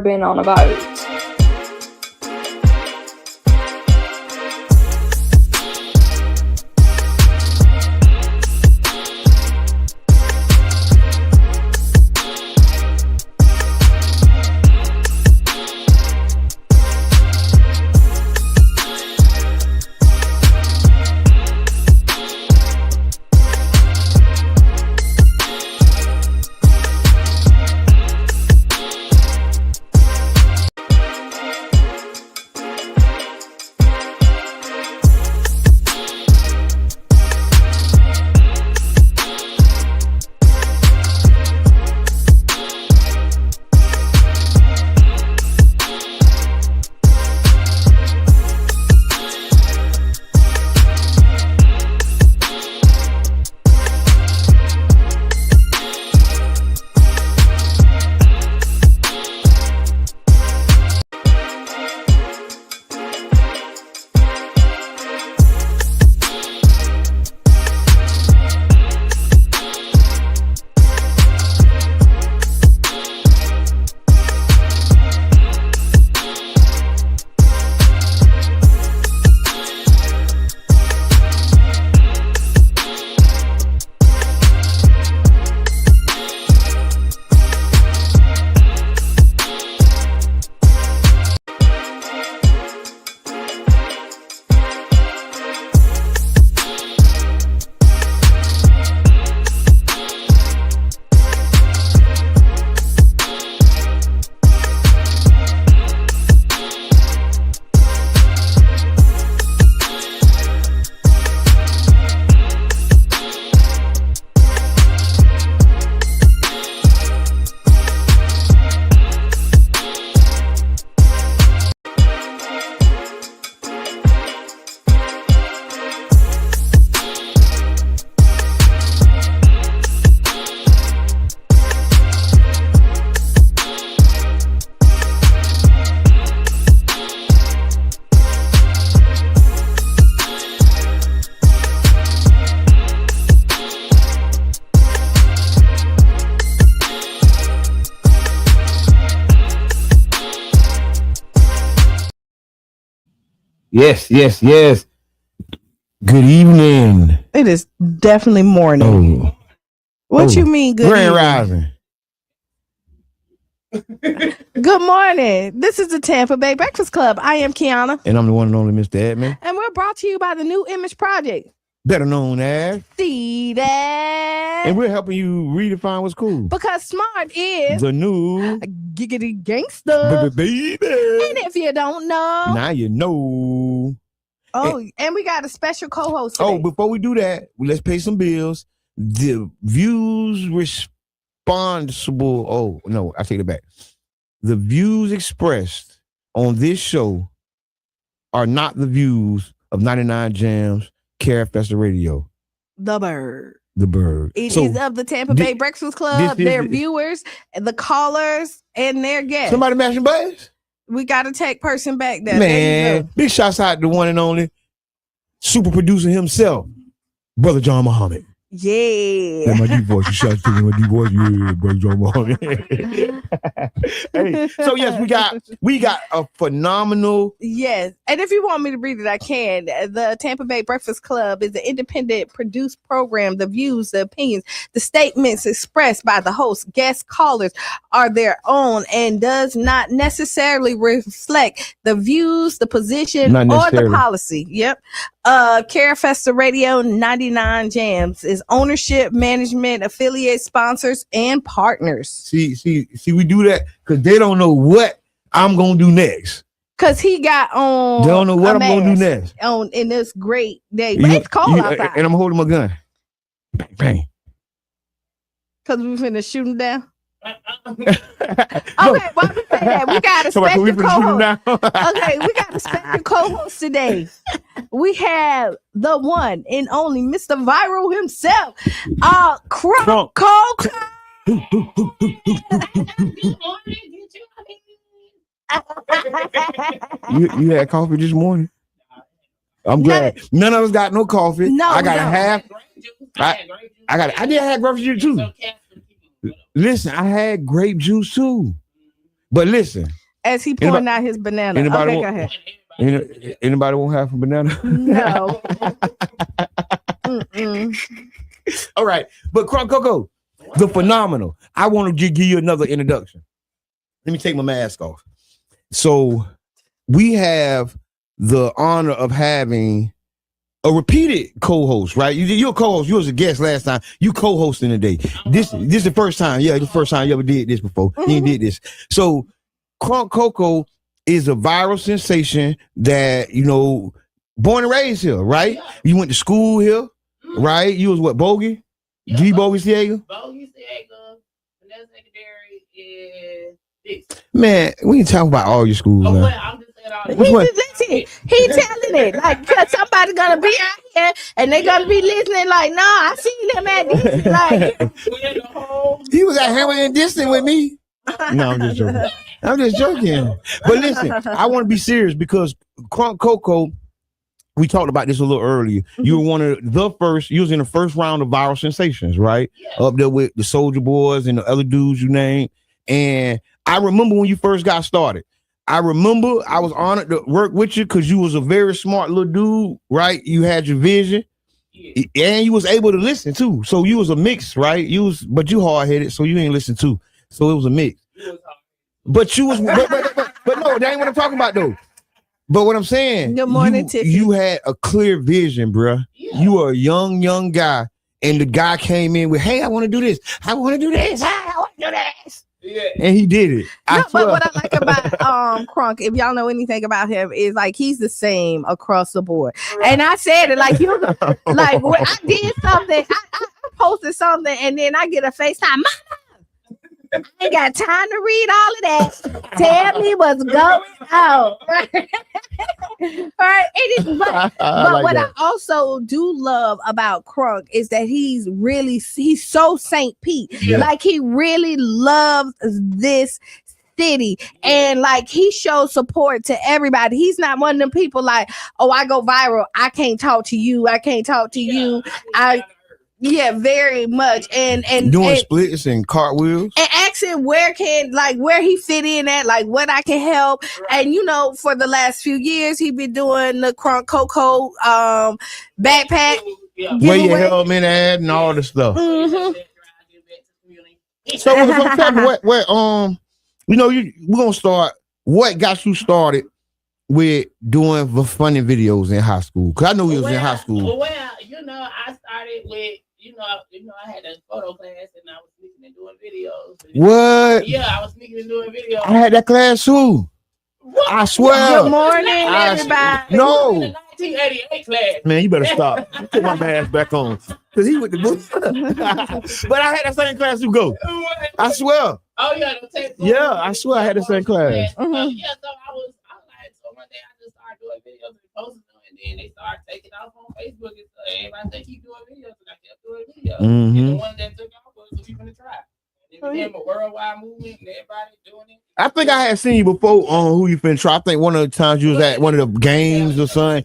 been on a boat. Yes. Good evening. It is definitely morning. Oh, What you mean good Grand evening? Rising. Good morning. This is the Tampa Bay Breakfast Club. I am Kiana. And I'm the one and only Mr. Edmund. And we're brought to you by the New Image Project. Better known as. See that? And we're helping you redefine what's cool. Because smart is The new giggity gangster. baby. And if you don't know. Now you know. Oh, and we got a special co-host today. Oh, before we do that, let's pay some bills. The views responsible. Oh, no, I take it back. The views expressed on this show are not the views of 99 Jams, Care Festa Radio. The Bird. The Bird. It is of the Tampa Bay Breakfast Club, their viewers, the callers, and their guests. Somebody mashing buttons? We got to take person back there. Man, there you go. big shouts out to the one and only super producer himself, Brother John Muhammad. Yeah. That's my deep voice. You shout to me, my deep voice. Yeah, Brother John Muhammad. Hey, so yes, we got a phenomenal. Yes. And if you want me to read it, I can. The Tampa Bay Breakfast Club is an independent produced program. The views, the opinions, the statements expressed by the host, guest callers are their own and does not necessarily reflect the views, the position, or the policy. Yep. Care Festa Radio 99 Jams is ownership, management, affiliate, sponsors, and partners. See, we do that because they don't know what I'm gonna do next. Cause he got on. They don't know what I'm gonna do next. On in this great day, but it's cold outside, and I'm holding my gun. Bang bang. Cause we finna shoot him down. Okay, why we say that? We got a special co-host. Okay, we got a special co-host today. We have the one and only Mr. Viral himself, Crunkcoco. You had coffee this morning? I'm glad. None of us got no coffee. No, I got a half. I did have grape juice too. Listen, I had grape juice too. But listen, as he pouring out his banana. Anybody Okay, go ahead. Anybody won't have a banana? No. All right, but Crunkcoco, the phenomenal. I want to give you another introduction. Let me take my mask off. So we have the honor of having a repeated co-host, right? You're a co-host. You was a guest last time. You co-hosting today. This is the first time. Yeah, the first time you ever did this before. You did this. So Crunkcoco is a viral sensation that, born and raised here, right? You went to school here, right? You was what, Bogey? Yeah, G Bogey Siega? Bogey Siega, Vanessa Secondary, and this. Man, we ain't talking about all your schools. Oh, man. well, I'm just saying all He telling it. Like, cause somebody gonna be out here and they gonna be listening like, nah, I seen them at this. Like, he was at Hammer and Distant with me. No, I'm just joking. But listen, I want to be serious because Crunkcoco, we talked about this a little earlier. You were one of the first, you was in the first round of viral sensations, right? Yeah. Up there with the Soldier Boys and the other dudes you named. And I remember when you first got started. I remember I was honored to work with you because you was a very smart little dude, right? You had your vision. Yeah. And you was able to listen too. So you was a mix, right? But you hard-headed, so you ain't listen too. So it was a mix. But you was, but no, that ain't what I'm talking about though. But what I'm saying, good morning, Tiffany. You had a clear vision, bruh. Yeah. You were a young guy, and the guy came in with, "Hey, I want to do this. I want to do this. I want to do this." Yeah. And he did it. No, but what I like about Crunk, if y'all know anything about him, is like he's the same across the board. Right. And I said it like you, like when I did something, I posted something, and then I get a FaceTime. I ain't got time to read all of that. Tell me what's going on. Right? It is, but like what that. I also do love about Crunk is that he's so St. Pete. Yeah. Like he really loves this city, and like he shows support to everybody. He's not one of them people like, oh, I go viral, I can't talk to you. Yeah, very much. And doing splits and cartwheels. And asking where he fit in at, like what I can help. Right. And for the last few years, he been doing the Crunkcoco backpack. Yeah. Where you held me at and all the stuff. Mm-hmm. So we're gonna start. What got you started with doing the funny videos in high school? Cause I know you was in high school. Well, I started with I had a photo class and I was sneaking and doing videos. What? Yeah, I was sneaking and doing videos. I had that class too. What? I swear. Good morning, everybody. No. 1988 class. Man, you better stop. Put my mask back on. Cause he with the book. But I had that same class to go. I swear. Oh yeah, yeah, I swear I had the same class. Yeah, so I was like, so one day I just started doing videos and posting them, and then they started taking off on Facebook and stuff. Everybody said keep doing videos, and I kept doing videos. Mm-hmm. And the one that took off was so we gonna try. It became a worldwide movement, and everybody doing it. I think I had seen you before on Who You Finna Try. I think one of the times you was at one of the games or something.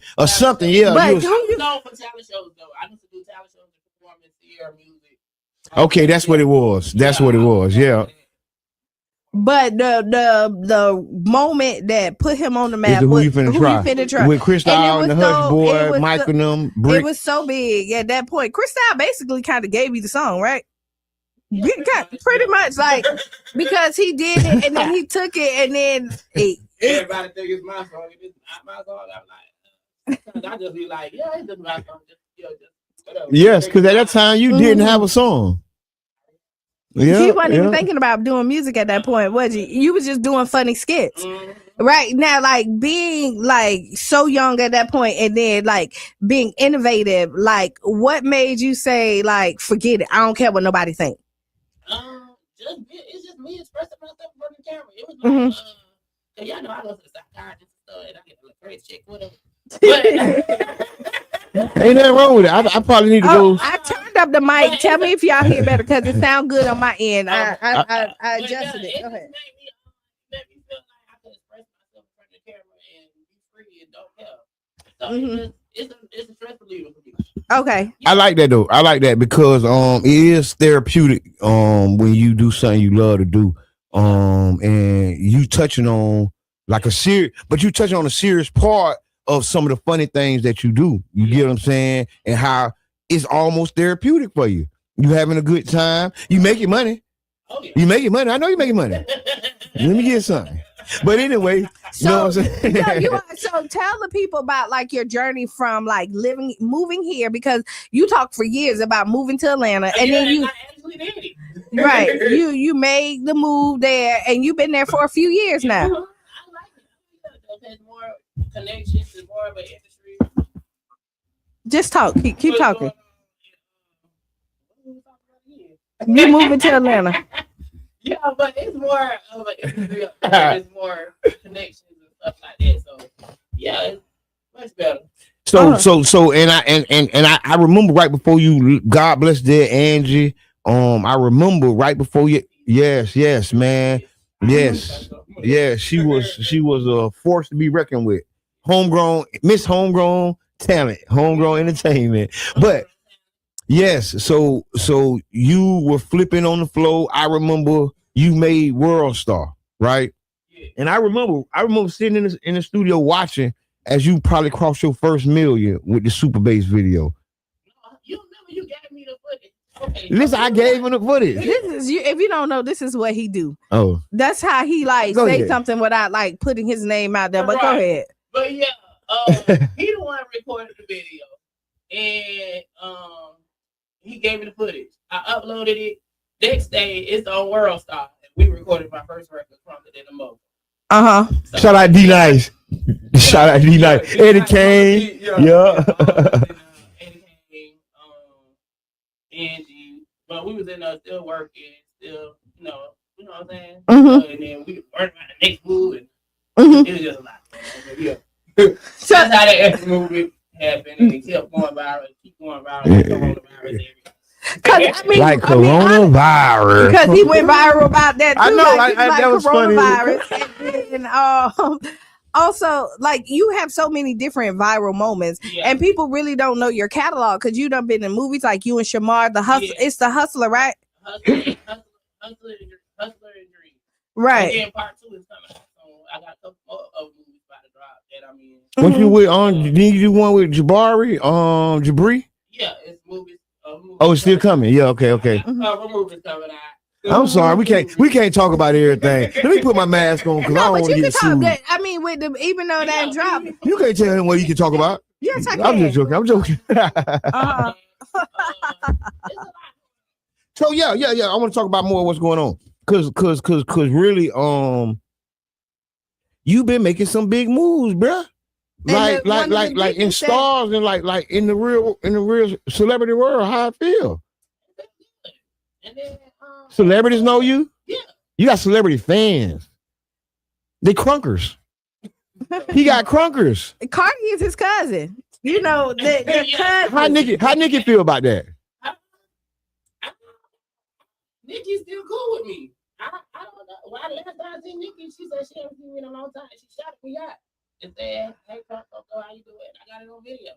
Yeah. But you know for talent shows though. I used to do talent shows and performance, Sierra music. Okay, that's what it was. That's what it was. Yeah. But the moment that put him on the map was Who You Finna Try with Freestyle and the Hush Boy, Mike and them. It was so big at that point. Freestyle basically kind of gave you the song, right? Yeah, pretty much, like, because he did it and then he took it and then everybody think it's my song. If it's not my song, I'm like, I just be like, yeah, it's just my song. Just whatever. Yes, because at that time you didn't have a song. Yeah, you wasn't even thinking about doing music at that point, was you? You was just doing funny skits. Right now, like being like so young at that point and then like being innovative, like what made you say like, forget it, I don't care what nobody think? It's just me expressing myself in front of the camera. It was like, y'all know I go to the psychiatrist and I get a great check, whatever. Ain't nothing wrong with it. I probably need to go. I turned up the mic. Tell me if y'all hear better because it sounds good on my end. I adjusted it. Go ahead. Made me feel like I could express myself in front of the camera and be free and don't care. So it's a stress reliever for me. Okay. I like that though. I like that because it is therapeutic when you do something you love to do. And you touching on like a serious, but you touching on a serious part of some of the funny things that you do. You get what I'm saying? And how it's almost therapeutic for you. You having a good time. You making money. Oh, yeah. You making money. I know you making money. Let me get something. But anyway, you know what I'm saying? So tell the people about like your journey from like moving here, because you talked for years about moving to Atlanta, and then you right, you made the move there, and you've been there for a few years now. I like it. There's more connections and more of an industry. Just talk. Keep talking. You moving to Atlanta? Yeah, but it's more of an industry. There's more connections and stuff like that. So yeah, it's much better. So, and I remember right before you, God bless dear Angie. I remember right before you. Yes, man. Yes, she was a force to be reckoned with. Homegrown talent, homegrown entertainment. But yes, so you were flipping on the floor. I remember you made World Star, right? Yeah. And I remember sitting in the studio watching as you probably crossed your first million with the Super Bass video. You remember you gave me the footage. Okay. Listen, I gave him the footage. This is you. If you don't know, this is what he do. Oh, that's how he like go say ahead. Something without like putting his name out there. But Right. Go ahead. But yeah, he the one recorded the video, and he gave me the footage. I uploaded it. Next day, it's on World Star. We recorded my first record from it in the Mo. So, shout out D Nice. Shout out D Nice. Eddie Kane. Yeah. Eddie Kane. Angie. But we was in there still working, still, you know what I'm saying? Mm-hmm. And then we worked on the next move, and it was just a lot. Yeah. So that's how the F movement happened, and it kept going viral, keep going viral, like coronavirus. Like coronavirus. Because he went viral about that too. I know, like that was coronavirus. And also, like you have so many different viral moments, and people really don't know your catalog because you done been in movies like you and Shamar, the Hustler. It's the Hustler, right? Hustler and Dream. Right. And then part 2 is coming out, so I got a couple more of movies about to drop that I'm in. What you with did you do one with Jabari? Jabri? Yeah, it's movies. Oh, it's still coming. Yeah, okay. Movies coming out. I'm sorry, we can't talk about everything. Let me put my mask on because I don't want to get sued. I mean, with the even though that dropped, you can't tell him what you can talk about. Yes, I can. I'm joking. So yeah. I want to talk about more of what's going on because really, you've been making some big moves, bruh. Like in stars and like in the real celebrity world. How I feel. And then, celebrities know you. Yeah. You got celebrity fans. They crunkers. He got crunkers. Cardi is his cousin. You know the cousin. How Nikki feel about that? Nikki's still cool with me. I don't know. Well, last time I seen Nikki, she said she hasn't seen me in a long time. She shouted me out and said, "Hey, Crunkcoco, how you doing?" I got it on video.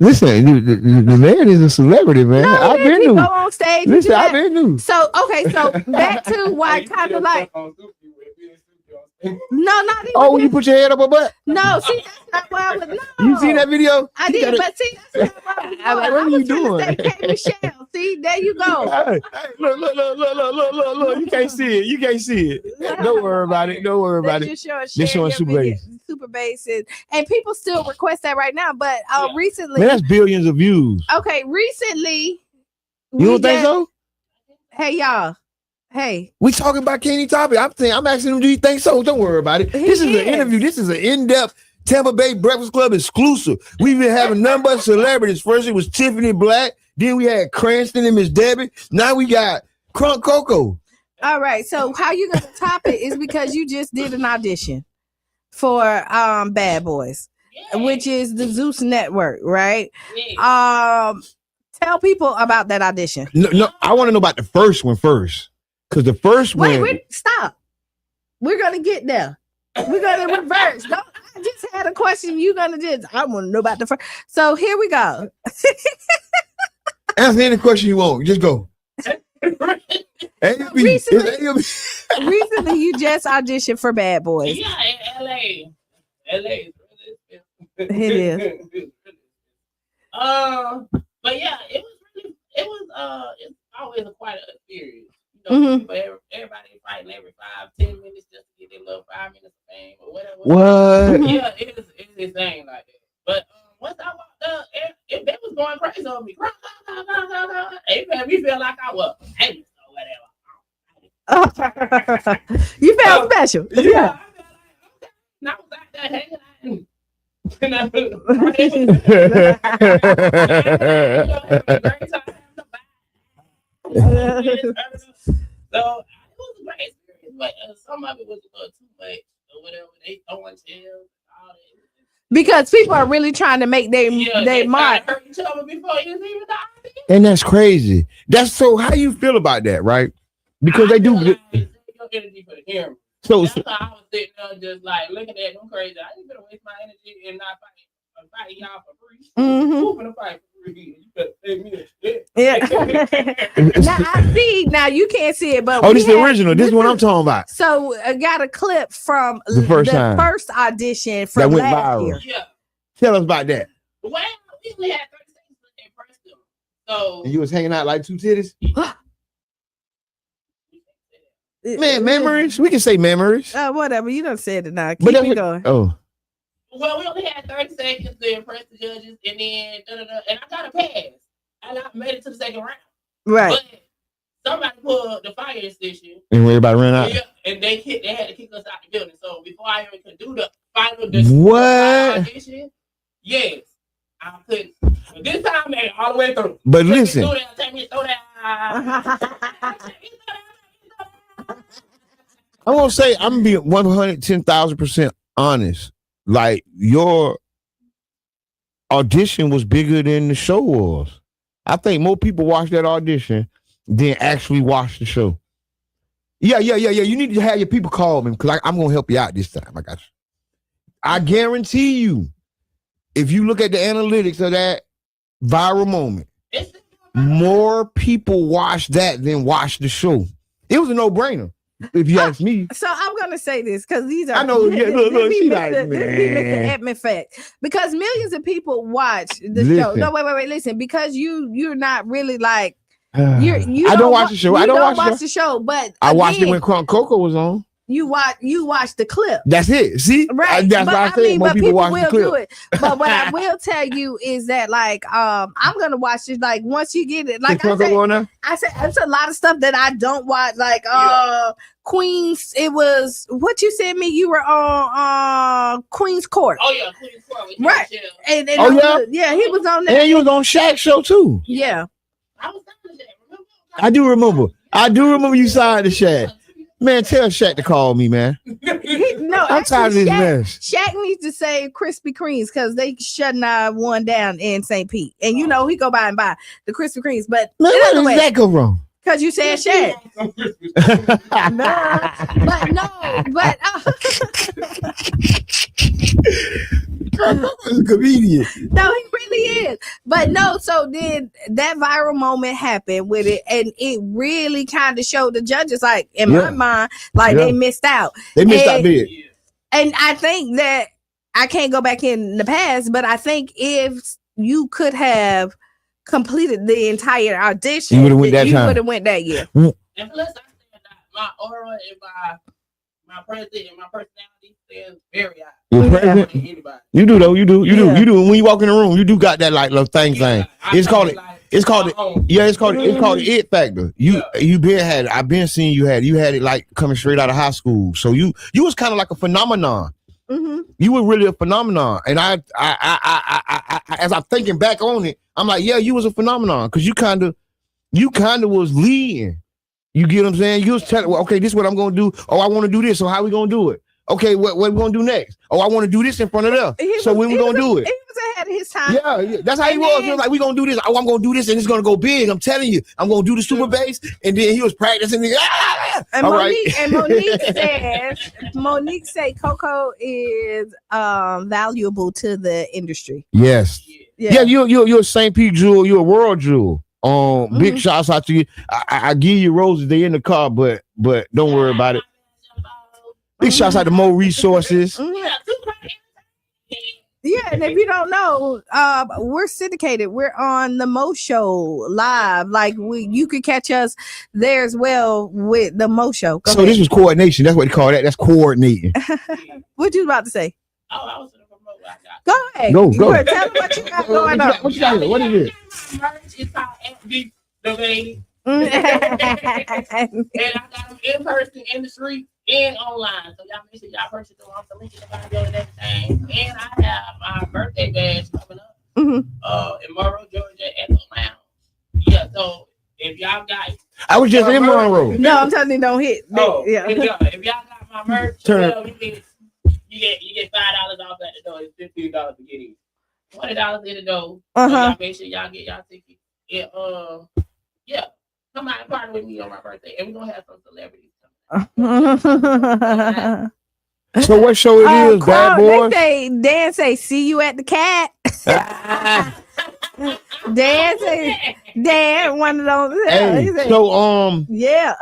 Listen, the man is a celebrity, man. No, I've been new. Go on stage. Listen, I've been new. So back to why kind of like. No, not even. Oh, when you put your head up a butt? No, see, that's not why I was. No. You seen that video? I did, but see, that's not why I was. What are you doing? Hey, Michelle, see, there you go. Hey, look. You can't see it. Don't worry about it. They're showing Super Basses. And people still request that right now, but recently. Man, that's billions of views. Okay, recently. You don't think so? Hey, y'all. Hey, we talking about Kenny Topic. I'm asking him, do you think so? Don't worry about it. This is an interview. This is an in-depth Tampa Bay Breakfast Club exclusive. We've been having none but celebrities. First it was Tiffany Black. Then we had Cranston and Miss Debbie. Now we got Crunkcoco. All right. So how you gonna top it is because you just did an audition for Bad Boys, which is the Zeus Network, right? Tell people about that audition. No, I want to know about the first one first. Because the first one. Wait, stop. We're going to get there. We're going to reverse. I just had a question. You're going to just, I want to know about the first. So here we go. Answer any question you want. Just go. Recently, you just auditioned for Bad Boys. Yeah, in LA. LA is really expensive. It is. But yeah, it's always quite an experience. You know, Mhm. people, everybody fighting every 5-10 minutes just to get their little 5 minutes of fame or whatever. What? Yeah, it's insane like that. But once I walked up, it was going crazy on me. It made me feel like I was famous or whatever. You felt special. Yeah. I was out there hanging out. So it was a great experience, but some of it was a little too much or whatever. They throwing shells, all that. Because people are really trying to make their mark. Hurt each other before you even die. And that's crazy. That's so. How you feel about that, right? Because they do. Your energy for the camera. So That's why I was sitting there just like looking at them crazy. I ain't gonna waste my energy and not fight y'all for free. Who's gonna fight for free? You better pay me a shit. Yeah. Now I see. Now you can't see it, but this is the original. This is what I'm talking about. So I got a clip from the first audition from that went last viral. year. Yeah. Tell us about that. Well, we only had 30 seconds to impress them. So And you was hanging out like two titties. Man, memories. We can say memories. Whatever. You done said it now. But Keep it going. Oh. Well, we only had 30 seconds to impress the judges, and then and I got a pass, and I made it to the second round. Right. But somebody pulled the fire extinction, And everybody ran out. yeah, and they had to kick us out the building. So before I even could do the final audition, yes, I couldn't. But this time, I made it all the way through. But listen. Take me through that. I won't say I'm being 110,000% honest. Like your audition was bigger than the show was. I think more people watch that audition than actually watch the show. Yeah. You need to have your people call me because I'm gonna help you out this time. I got you. I guarantee you, if you look at the analytics of that viral moment, more people watch that than watch the show. It was a no-brainer. If you ask me. So I'm gonna say this because these are I know. Yeah, look, she like, man. Edmund fact. Because millions of people watch the show. No, wait. Listen, because you're not really like you. I don't watch the show. I don't watch the show, but I watched it when Crunkcoco was on. You watch the clip. That's it. See, right? That's why I said more people watch the clip. Do it. But what I will tell you is that, like, I'm gonna watch it. Like, once you get it, like I said, it's a lot of stuff that I don't watch. Like, Queens. It was what you said me. You were on Queen's Court. Oh yeah, Queen's Court. Right. And he was on that. And he was on Shaq's show too. Yeah. I was signed to Shaq. Remember? I do remember you signed to Shaq. Man, tell Shaq to call me, man. I'm tired of this mess. Shaq needs to say Krispy Kremes because they shutting one down in St. Pete. And you know he go by and buy the Krispy Kremes. But man, where does that go wrong? Because you said Shaq. He's a comedian. No, he really is. But no, so then that viral moment happened with it, and it really kind of showed the judges, like, in my mind, like they missed out. They missed out big. And I think that I can't go back in the past, but I think if you could have completed the entire audition, you would have went that time. You would have went that year. And plus, I said my aura and my presence and my personality is very high. You do though. You do. When you walk in the room, you do got that like little thing. It's called the it factor. I've been seeing you had it like coming straight out of high school. So you was kind of like a phenomenon. Mm-hmm. You were really a phenomenon. And I as I'm thinking back on it, I'm like, yeah, you was a phenomenon because you kind of was leading. You get what I'm saying? You was telling, well, okay, this is what I'm gonna do. Oh, I want to do this. So how we gonna do it? Okay, what we gonna do next? Oh, I want to do this in front of them. So when we gonna do it? He was ahead of his time. Yeah, that's how he was. He was like, we gonna do this. Oh, I'm gonna do this, and it's gonna go big. I'm telling you, I'm gonna do the super bass. And then he was practicing. And Monique said Coco is valuable to the industry. Yes. Yeah, you're a St. Pete jewel. You're a world jewel. Big shouts out to you. I give you roses. They in the car, but don't worry about it. Big shouts out to Mo Resources. Yeah, and if you don't know, we're syndicated. We're on the Mo Show live. Like you could catch us there as well with the Mo Show. Go ahead. This was coordination. That's what they call that. That's coordinating. What you about to say? Oh, I was gonna promote what I got. Go ahead. Go. Tell them what you got going on. What you got? What is it? Merch is called FB the Lady. And I got them in person, in the street, and online. So y'all make sure y'all purchase them off the link in the bio and everything. And I have my birthday badge coming up in Monroe, Georgia at the lounge. Yeah, so if y'all got I was just in Monroe. No, I'm telling you, don't hit. if y'all got my merch, well, you get $5 off at the door. It's $15 to get in. $20 in the door. So y'all make sure y'all get y'all ticket. And yeah. Come out and party with me on my birthday, and we're gonna have some celebrities coming. So what show it is, Bad Boys? Dan say, see you at the cat. Dan, one of those. Hey, he said, so yeah.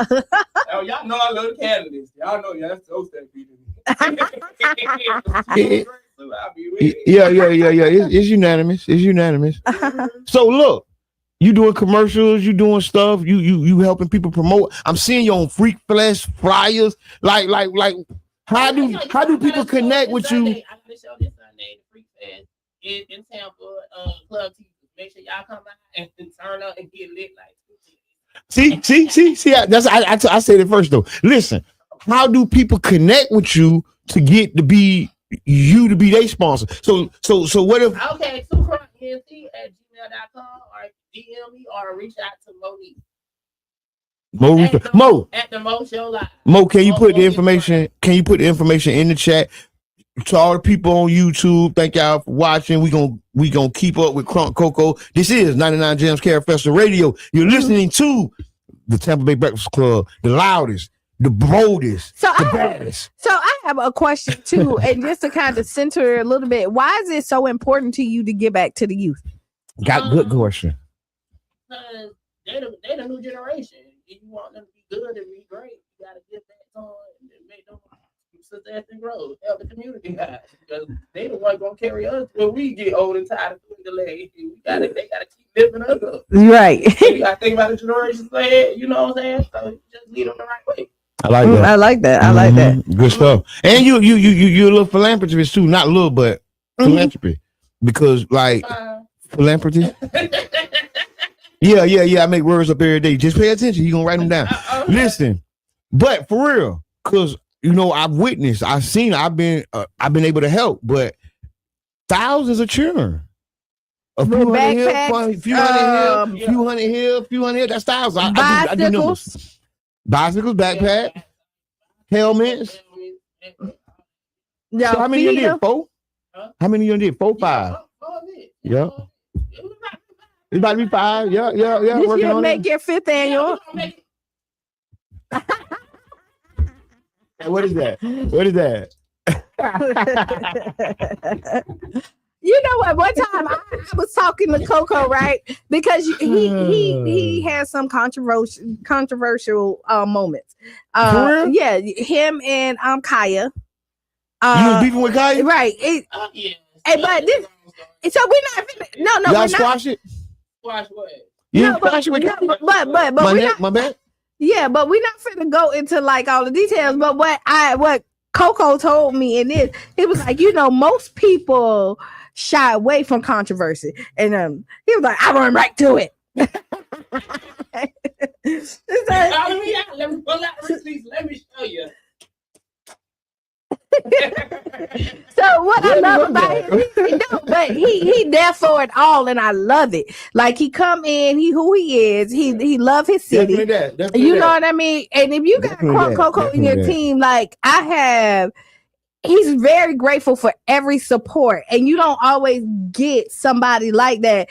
Oh, y'all know I love the candidates. Y'all know y'all so sad. Yeah. It's unanimous. So look. You doing commercials, you doing stuff, you helping people promote. I'm seeing you on Freak Flesh flyers. Like how do people connect with you? I got a show this Sunday, the Freak Fest in Tampa, Club TV. Make sure y'all come out and turn up and get lit like. See. I said it first though. Listen, how do people connect with you to get to be their sponsor? So what if? Okay, 2crunknt@gmail.com or DM me or reach out to Monique. Mo at the Mo Show Live. Mo, can you put the information? Can you put the information in the chat to all the people on YouTube? Thank y'all for watching. We gonna keep up with Crunkcoco. This is 99 Gems Care Festival Radio. You're listening to the Tampa Bay Breakfast Club, the loudest, the boldest, the baddest. So I have a question too, and just to kind of center a little bit, why is it so important to you to get back to the youth? Got good question. They're the new generation. If you want them to be good and be great, you gotta give back to them and make them success and grow. Help the community guys, because they the ones gonna carry us when we get old and tired of doing the leg. They gotta keep lifting us up. Right. You gotta think about the generations ahead. You know what I'm saying? So just lead them the right way. I like that. I like that. I like that. Good stuff. And you a little philanthropist too, not a little, but philanthropy, because like philanthropy. Yeah. I make words up every day. Just pay attention. You gonna write them down. Listen, but for real, because I've witnessed, I've seen, I've been able to help, but thousands of children. A few hundred here. That's thousands. I do numbers. Bicycles, backpack, helmets. Yeah. So how many you did? 4? How many you did? 4, 5. Yeah. It's about to be 5. Yeah. This working year on make your 5th annual. What is that? You know what? One time I was talking to Coco, right? Because he has some controversial moments. For real? Yeah, him and Kaya. You was beefing with Kaya? Right. Yeah. But this, so we're not. No, y'all we're squash it. Squash what? You squash it with Kaya? But my bad. Yeah, but we're not finna go into like all the details. But what Coco told me in this, it was like, most people shy away from controversy, and he was like, I run right to it. Let me pull out receipts. Let me show you. So what I love about him, but he there for it all, and I love it. Like he come in, who he is, he love his city. Definitely you know what I mean? And if you got Crunkcoco in your team, like I have, he's very grateful for every support, and you don't always get somebody like that.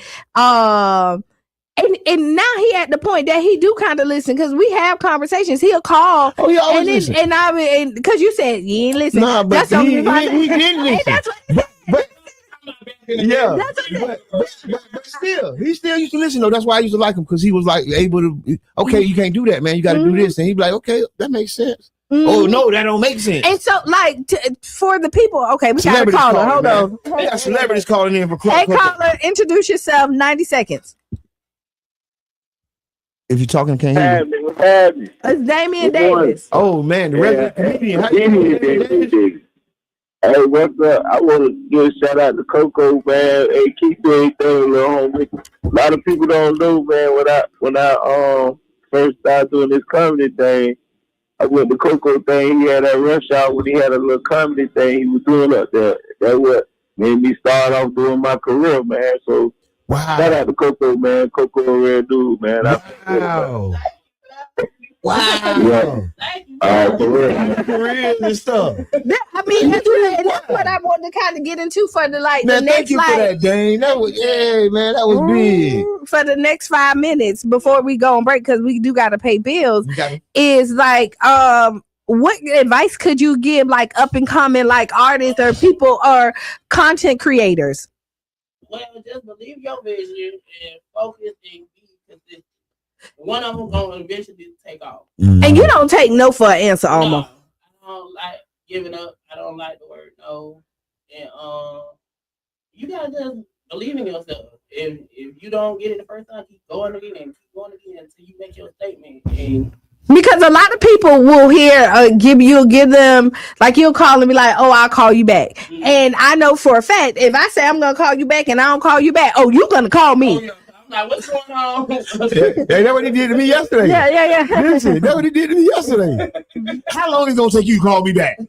And now he at the point that he do kind of listen, because we have conversations. He'll call. Oh, he always listen. And I mean, because you said you ain't listen. Nah, but he didn't listen. That's what. But Yeah, but still, he still used to listen though. That's why I used to like him because he was like able to. Okay, you can't do that, man. You got to do this, and he'd be like, okay, that makes sense. Oh no, that don't make sense. And so, like, for the people, okay, we got a caller. Hold on. We got celebrities calling in for Hey, caller, introduce yourself. 90 seconds. If you're talking, can't hear you. What's happening? It's Damian Davis. Oh man, the resident comedian. How you doing? Hey, what's up? I want to give a shout out to Coco, man. Hey, keep doing everything, little homie. A lot of people don't know, man. When I first started doing this comedy thing, I went to Coco thing. He had that rush out when he had a little comedy thing he was doing up there. That's what made me start off doing my career, man. So shout out to Coco, man. Coco a real dude, man. Wow. Yeah. For real and stuff. I mean, that's what I wanted to kind of get into for the Man, the next thank you for that, Dane. That was man, that was big. For the next 5 minutes before we go on break, because we do got to pay bills. Is like, what advice could you give like up and coming like artists or people or content creators? Well, just believe your vision and focus and be consistent. One of them gonna eventually take off. And you don't take no for an answer, almost. No, I don't like giving up. I don't like the word no. And you gotta just believe in yourself. If you don't get it the first time, keep going again and keep going again until you make your statement. And because a lot of people will give them like you'll call and be like, oh, I'll call you back. Mm-hmm. And I know for a fact, if I say I'm gonna call you back and I don't call you back, oh, you're gonna call me. Oh, yeah. I'm like, what's going on? That's what he did to me yesterday. Yeah. Listen, that's what he did to me yesterday. How long is it gonna take you to call me back?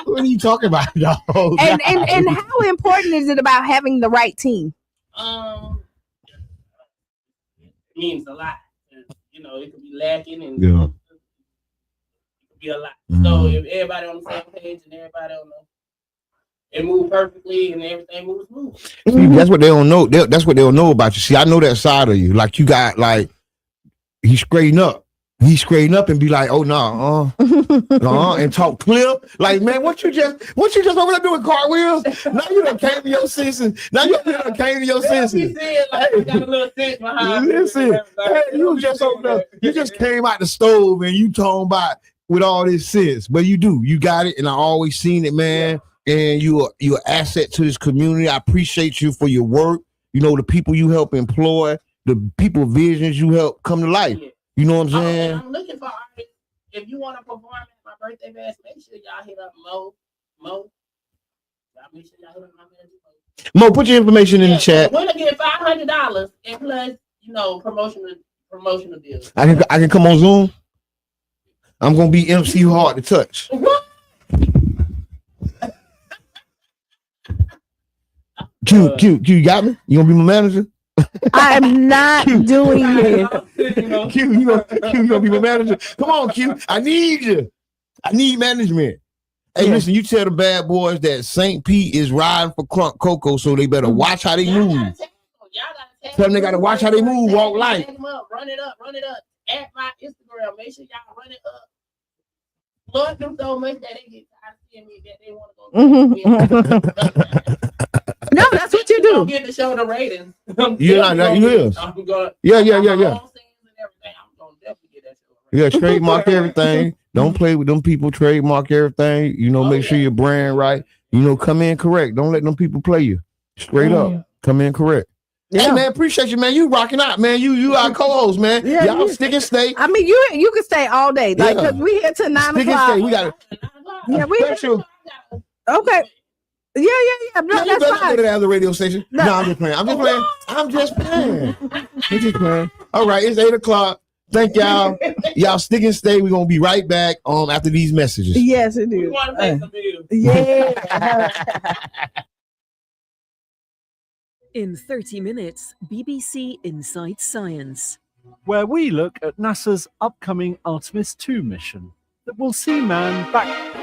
What are you talking about, dog? And how important is it about having the right team? It means a lot. You know, it could be lacking and yeah. Be a lot. So if everybody on the same page and everybody on it move perfectly and everything moves smooth. That's what they don't know. That's what they don't know about you. See, I know that side of you. Like you got like he straighten up. He straighten up and be like, oh no, and talk clear. Like, man, what you just over there doing cartwheels? Now you done came to your senses. Now you done came to your senses. Like, got a little sense behind listen, hey, you just over there. You just came out the stove and you talking about with all this sense. But you do. You got it, and I always seen it, man. And you're an asset to this community. I appreciate you for your work. You know, the people you help employ, the people visions you help come to life. Yeah. You know what I'm saying? I'm looking for artists. If you want to perform at my birthday bash, make sure y'all hit up Mo. Y'all make sure y'all hit up my manager. Mo, put your information in the chat. We're gonna get $500 and plus, promotional deals. I can come on Zoom. I'm gonna be MC hard to touch. What? Q, you got me? You gonna be my manager? I'm not doing it. Q, you gonna be my manager? Come on, Q. I need you. I need management. Hey, listen, you tell the bad boys that St. Pete is riding for Crunkcoco, so they better watch how they move. Tell them they gotta watch how they move, walk life. Run it up. At my Instagram, make sure y'all run it up. Lord them so much that they get tired of seeing me that they want to go. No, that's what you do. Don't get to show the ratings. Yeah. I'm gonna Yeah. I'm gonna definitely get that show. Yeah, trademark everything. Don't play with them people. Trademark everything. You know, make sure your brand right. You know, come in correct. Don't let them people play you. Straight up, come in correct. Yeah. Hey man, appreciate you, man. You rocking out, man. You our co-host, man. Yeah, y'all stick and stay. I mean, you can stay all day, like because we here till 9 stick o'clock. And stay. We got it. Yeah, we. Okay. Yeah. No, you that's fine. Go to the other radio station. No, I'm just playing. I'm just playing. All right, it's 8 o'clock. Thank y'all. Y'all stick and stay. We're gonna be right back after these messages. Yes, it is. We want to make some videos. Yeah. In 30 minutes, BBC Inside Science, where we look at NASA's upcoming Artemis 2 mission that will see man back.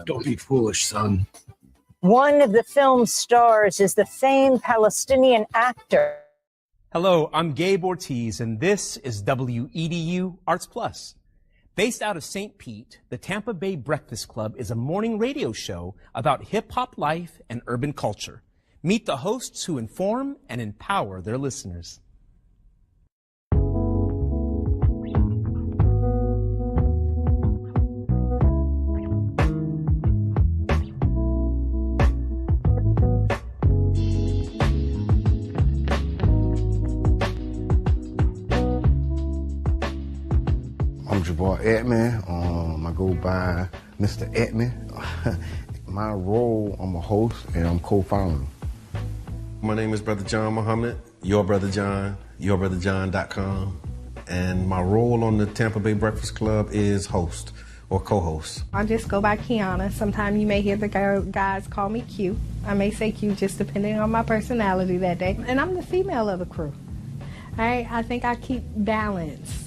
Don't be foolish, son. One of the film's stars is the famed Palestinian actor. Hello, I'm Gabe Ortiz, and this is WEDU Arts Plus. Based out of St. Pete, the Tampa Bay Breakfast Club is a morning radio show about hip-hop life and urban culture. Meet the hosts who inform and empower their listeners. I'm Jabbar Edman. I go by Mr. Edman. My role, I'm a host and I'm co-founder. My name is Brother John Muhammad, Your Brother John, YourBrotherJohn.com. And my role on the Tampa Bay Breakfast Club is host or co-host. I just go by Kiana. Sometimes you may hear the guys call me Q. I may say Q just depending on my personality that day. And I'm the female of the crew. All right, I think I keep balance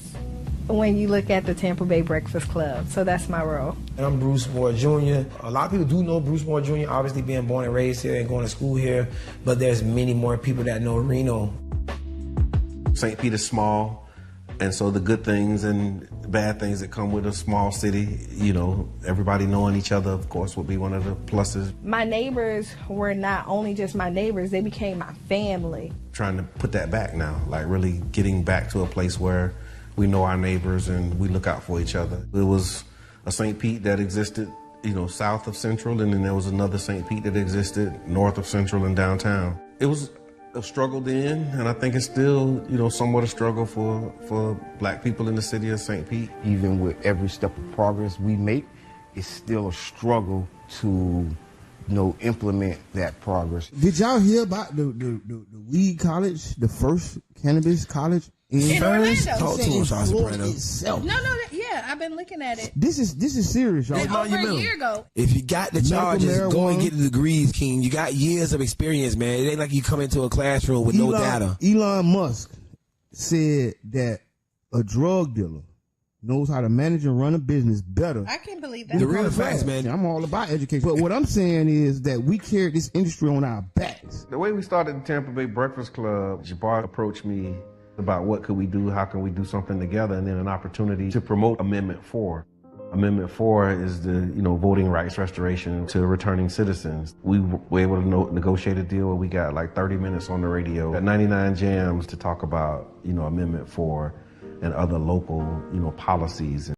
when you look at the Tampa Bay Breakfast Club. So that's my role. And I'm Bruce Moore Jr. A lot of people do know Bruce Moore Jr., obviously being born and raised here and going to school here, but there's many more people that know Reno. St. Pete is small, and so the good things and bad things that come with a small city, you know, everybody knowing each other, of course, would be one of the pluses. My neighbors were not only just my neighbors, they became my family. Trying to put that back now, like really getting back to a place where we know our neighbors and we look out for each other. It was a St. Pete that existed, you know, south of Central, and then there was another St. Pete that existed north of Central and downtown. It was a struggle then, and I think it's still, you know, somewhat a struggle for Black people in the city of St. Pete. Even with every step of progress we make, it's still a struggle to, implement that progress. Did y'all hear about the weed college, the first cannabis college? In Orlando. Talk to us, No, yeah, I've been looking at it. This is serious, y'all. Over a year ago. If you got the charges, go and get the degrees, King. You got years of experience, man. It ain't like you come into a classroom with no data. Elon Musk said that a drug dealer knows how to manage and run a business better. I can't believe that. The real facts, man. I'm all about education. But what I'm saying is that we carry this industry on our backs. The way we started the Tampa Bay Breakfast Club, Jabbar approached me about what could we do, how can we do something together, and then an opportunity to promote Amendment 4. Amendment 4 is the, voting rights restoration to returning citizens. We were able to negotiate a deal where we got like 30 minutes on the radio at 99 Jams to talk about, Amendment 4 and other local, policies.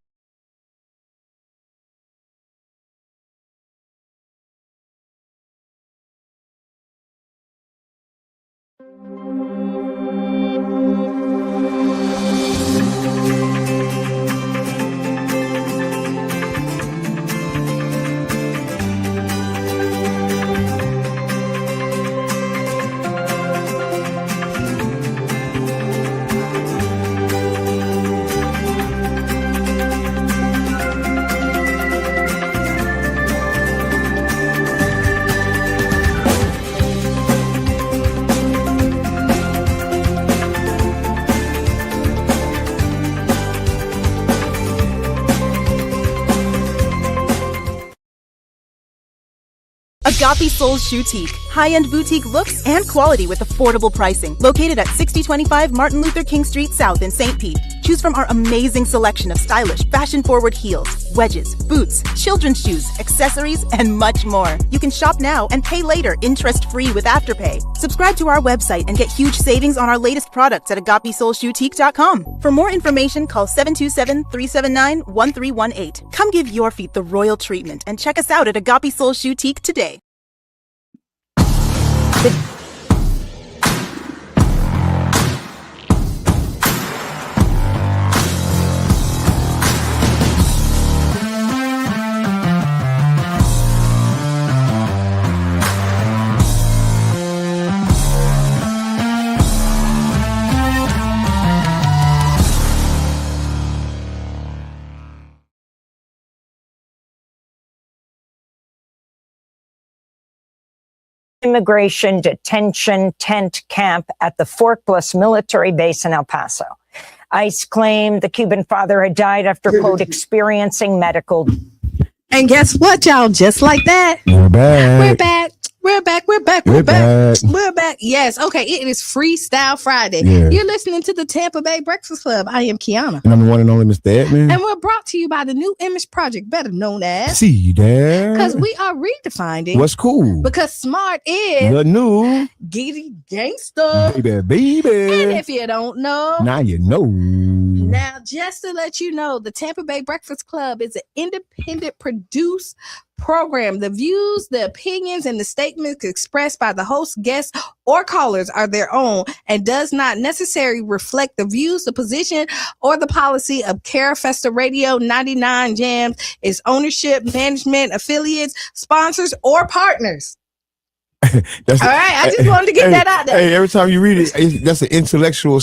Agape Soul Boutique. High-end boutique looks and quality with affordable pricing. Located at 6025 Martin Luther King Street South in St. Pete. Choose from our amazing selection of stylish, fashion-forward heels, wedges, boots, children's shoes, accessories, and much more. You can shop now and pay later, interest-free with Afterpay. Subscribe to our website and get huge savings on our latest products at agapesoulboutique.com. For more information, call 727-379-1318. Come give your feet the royal treatment and check us out at Agape Soul Boutique today. Immigration detention tent camp at the Fort Bliss military base in El Paso. ICE claimed the Cuban father had died after, quote, experiencing medical And guess what, y'all? Just like that, We're back. we're back. We're back. We're back. We're We're back. back. We're back. Yes. Okay. It is Freestyle Friday. Yeah. You're listening to the Tampa Bay Breakfast Club. I am Kiana. And I'm the one and only Mr. Edmund. And we're brought to you by the New Image Project, better known as. See you there. Because we are redefining. What's cool? Because smart is. The new. Giddy gangster. Baby. And if you don't know. Now you know. Now, just to let you know, the Tampa Bay Breakfast Club is an independent produced program. The views, the opinions, and the statements expressed by the host, guests, or callers are their own and does not necessarily reflect the views, the position, or the policy of Carafesta Radio, 99 Jams, its ownership, management, affiliates, sponsors, or partners. All right, I just wanted to get that out there. Hey, every time you read it, that's an intellectual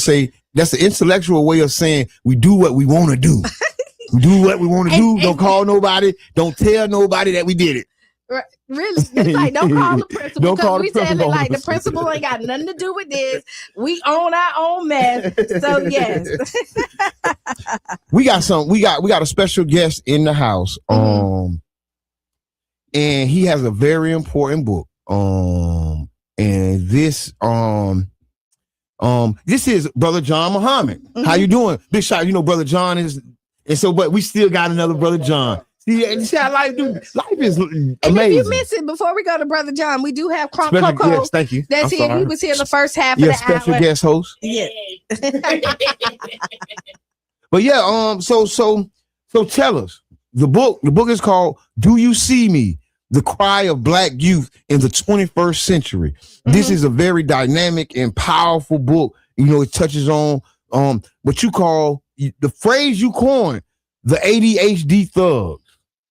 way of saying we do what we want to do. We do what we want to do. Don't call nobody. Don't tell nobody that we did it. Really, it's like don't call the principal Don't because call the we said it principal. like the principal ain't got nothing to do with this. We own our own mess. So yes, we got a special guest in the house. And he has a very important book. And this is Brother John Muhammad. How you doing? Big shot. You know, Brother John is, and so, but we still got another Brother John. See how life do. Life is amazing. And if you miss it, before we go to Brother John, we do have Crunkcoco. Yes, thank you. That's here. He was here the first half of the special hour. guest host. Yeah. But yeah, so tell us. The book is called Do You See Me? The Cry of Black Youth in the 21st Century. This is a very dynamic and powerful book. You know, it touches on what you call the phrase you coined, the ADHD thugs.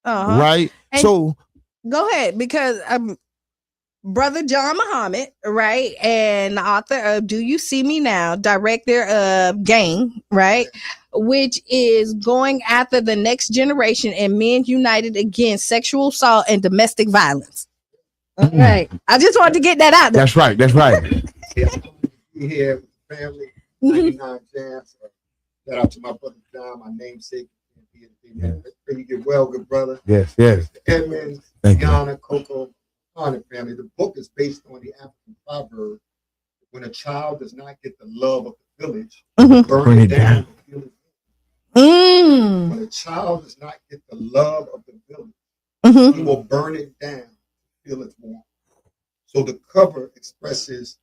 Right? And so go ahead, because Brother John Muhammad, right, and the author of Do You See Me Now, director of Gang, right, which is going after the next generation and men united against sexual assault and domestic violence. All right. I just wanted to get that out there. That's right. Here, family, 99 Jams. Shout out to my brother John, my namesake. Pray you get well, good brother. Yes. Edmund, Thank you. Yana, Coco, Honor family. The book is based on the African proverb: when a child does not get the love of the village, burn it down. When a child does not get the love of the village, he will burn it down, feel its warmth. So the cover expresses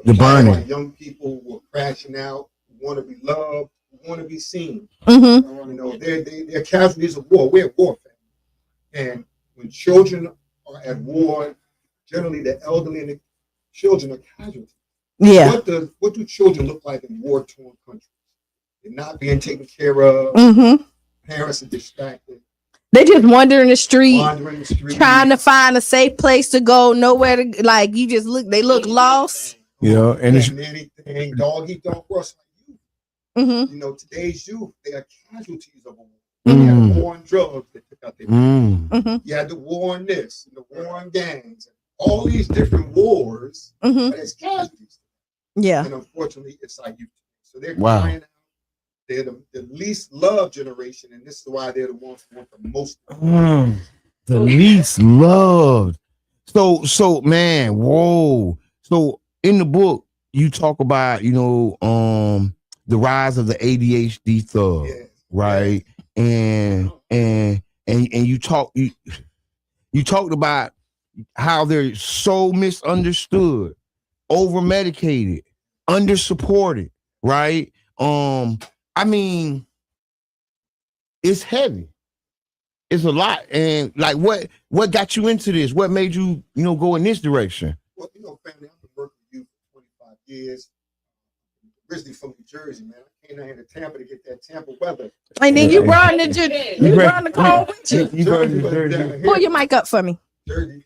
the burning. Young people who are crashing out, who want to be loved, who want to be seen. You know, they're casualties of war. We're war family. And when children are at war, generally the elderly and the children are casualties. Yeah. What do children look like in war-torn countries? They're not being taken care of. Parents are distracted. They just wandering the street, trying to find a safe place to go, nowhere to, like, you just look, they look lost. You know, and it's anything, dog eat dog worse like you. You know, today's youth, they are casualties of a war. You had the war on drugs that took out their You had the war on this, the war on gangs, all these different wars, but it's casualties. Yeah. And unfortunately, it's our youth. So they're Wow. crying out. They're the least loved generation, and this is why they're the ones who want the most. The least loved. So man, whoa. So in the book, you talk about, you know, the rise of the ADHD thug, right? And you talked about how they're so misunderstood, over medicated, under supported, right? I mean, it's heavy. It's a lot. And like, what got you into this? What made you, go in this direction? Well, family, I've been working with you for 25 years. Originally from New Jersey, man. I came down here to Tampa to get that Tampa weather. And then you brought the cold with you. Pull your mic up for me. Jersey,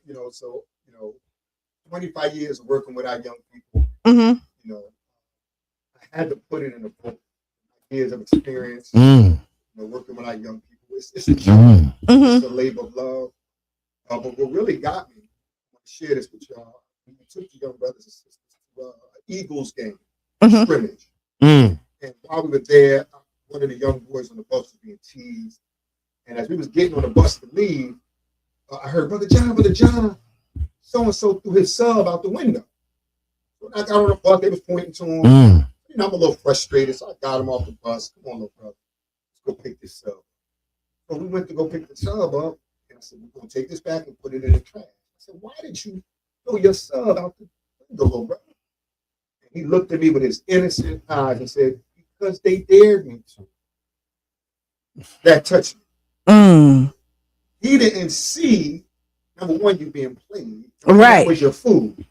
25 years of working with our young people. I had to put it in a book. Years of experience, working with our young people. It's a job. It's a labor of love. But what really got me, I want to share this with y'all. We took the young brothers and sisters to Eagles game, scrimmage. And while we were there, one of the young boys on the bus was being teased. And as we was getting on the bus to leave, I heard Brother John, so-and-so threw his sub out the window. When I got on the bus, they was pointing to him. You know, I'm a little frustrated, so I got him off the bus. Come on, little brother. Let's go pick this sub. So we went to go pick the sub up, and I said, we're going to take this back and put it in the trash. I said, why did you throw your sub out the window, little brother? And he looked at me with his innocent eyes and said, because they dared me to. That touched me. He didn't see, number one, you being played. Right. That was your food.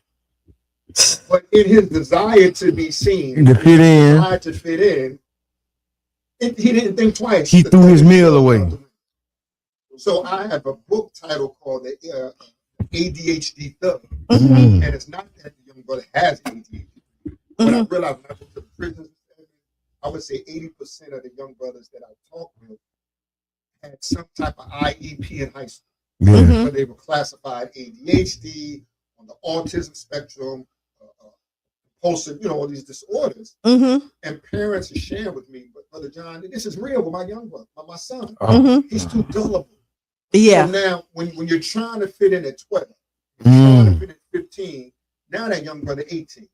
But in his desire to be seen, to fit in, desire to fit in, he didn't think twice. He threw his meal away. So I have a book title called The ADHD Thug. And it's not that the young brother has ADHD. But I realized when I went to the prisons, I would say 80% of the young brothers that I talk with had some type of IEP in high school. Where they were classified ADHD, on the autism spectrum, compulsive, you know, all these disorders. And parents are sharing with me, but Brother John, this is real with my young brother, my son. He's too gullible. Yeah. So now, when you're trying to fit in at 12, you're trying to fit in at 15, now that young brother 18.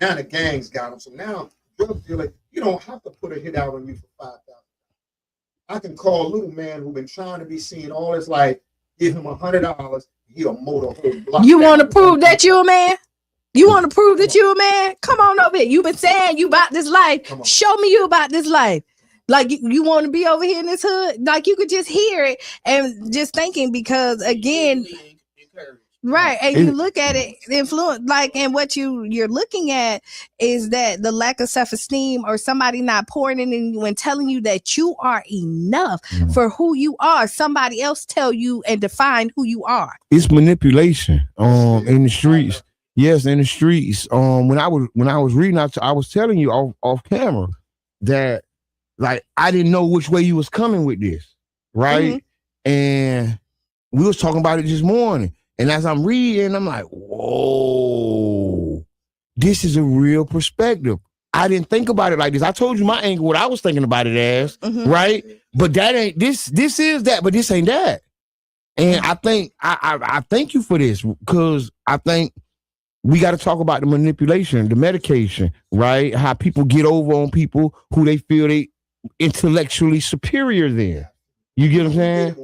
Now the gang's got him. So now, drug dealer, you don't have to put a hit out on you for $5,000. I can call a little man who's been trying to be seen all his life, give him $100, he'll mow the whole block. You want to prove that you a man? You want to prove that you a man? Come on over here. You been saying you about this life. Show me you about this life. Like you want to be over here in this hood? Like you could just hear it and just thinking because again, right. And you look at it, influence, like, and what you're looking at is that the lack of self-esteem or somebody not pouring in you and telling you that you are enough for who you are. Somebody else tell you and define who you are. It's manipulation in the streets. Yes, in the streets. When I was reading out, I was telling you off camera that like I didn't know which way you was coming with this, right? And we was talking about it this morning. And as I'm reading, I'm like, whoa, this is a real perspective. I didn't think about it like this. I told you my angle, what I was thinking about it as, right? But that ain't this is that, but this ain't that. And I think I thank you for this because I think we got to talk about the manipulation, the medication, right? How people get over on people who they feel they intellectually superior than. You get what I'm saying?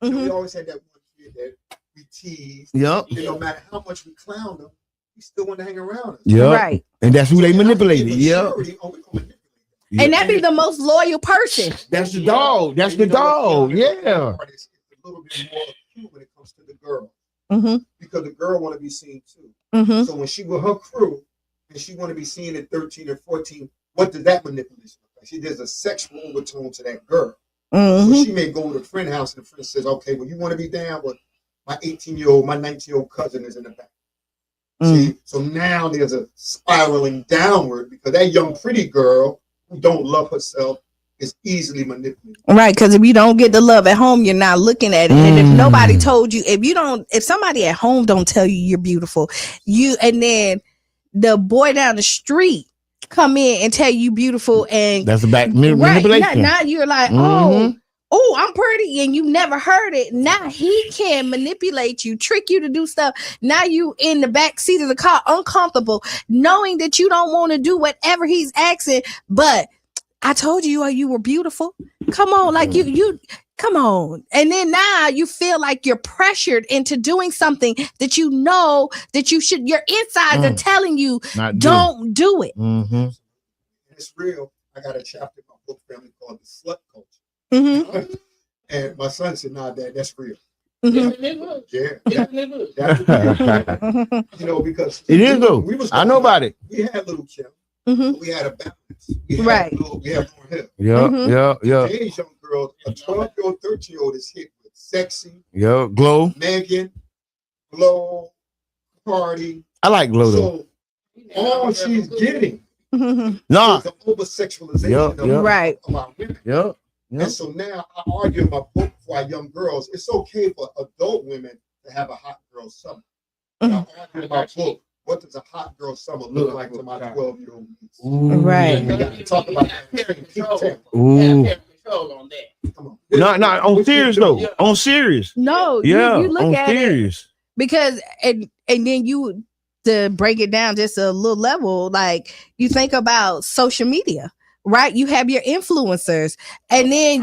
We always had that one kid that we teased. Yep. And no matter how much we clowned them, he still want to hang around us. Yep. Right. And that's who they manipulated. Yep. And that be the most loyal person. That's the dog. That's the dog. Yeah. It's a little bit more acute when it comes to the girl. Because the girl want to be seen too. So when she with her crew and she want to be seen at 13 or 14, what does that manipulation look like? There's a sexual overtone to that girl. So she may go to a friend's house and the friend says, okay, well, you want to be down with my 18-year-old, my 19-year-old cousin is in the back. See, so now there's a spiraling downward because that young pretty girl who don't love herself is easily manipulated. Right, because if you don't get the love at home, you're not looking at it. And if nobody told you, if somebody at home don't tell you you're beautiful, and then the boy down the street come in and tell you beautiful, and that's a back manipulation. Now you're like, oh, I'm pretty, and you never heard it. Now he can manipulate you, trick you to do stuff. Now you in the back seat of the car, uncomfortable, knowing that you don't want to do whatever he's asking, but I told you you were beautiful. Come on, like you come on. And then now you feel like you're pressured into doing something that you know that you should, your insides are telling you don't do it. It's real. I got a chapter in my book family called The Slut Culture. And my son said, nah, Dad, that's real. Yeah. You know, because it is though. I know about it. We had Little Kim. We had a balance. We had more hill. Yeah. Today's young girls, a 12-year-old, 13-year-old is hit with sexy. Yeah, Glow. Megan, Glow, Cardi. I like Glow though. So all she's getting is the over-sexualization of our women. Yep. And so now I argue in my book for our young girls, it's okay for adult women to have a hot girl summer. I argue in my book, what does a hot girl summer look like to my 12-year-old niece? Right. We got to talk about that. Have control on that. Not on serious though. On serious. No, Yeah, you look on at serious. it because and then you to break it down just a little level, like you think about social media, right? You have your influencers, and then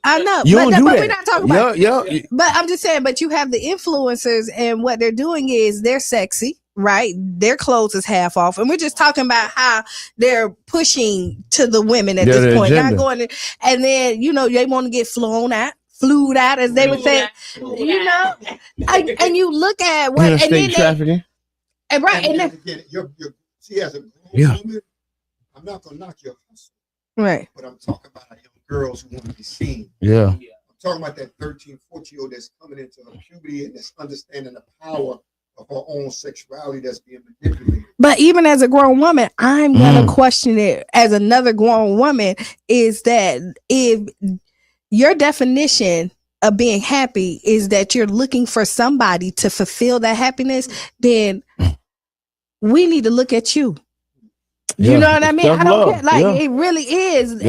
I know, You don't do but that. we're not talking about. Yeah. But I'm just saying. But you have the influencers, and what they're doing is they're sexy, right? Their clothes is half off, and we're just talking about how they're pushing to the women at this point, agenda. not going to, and then they want to get flued out, as they would say, and you look at what, and then trafficking. And right, and then, again, see, as a grown woman, I'm not gonna knock your hustle, right? But I'm talking about young girls who want to be seen. Yeah. I'm talking about that 13, 14-year-old that's coming into her puberty and that's understanding the power of her own sexuality that's being manipulated. But even as a grown woman, I'm gonna question it. As another grown woman, is that if your definition of being happy is that you're looking for somebody to fulfill that happiness, then we need to look at you. You know what I mean? I don't care. Like it really is.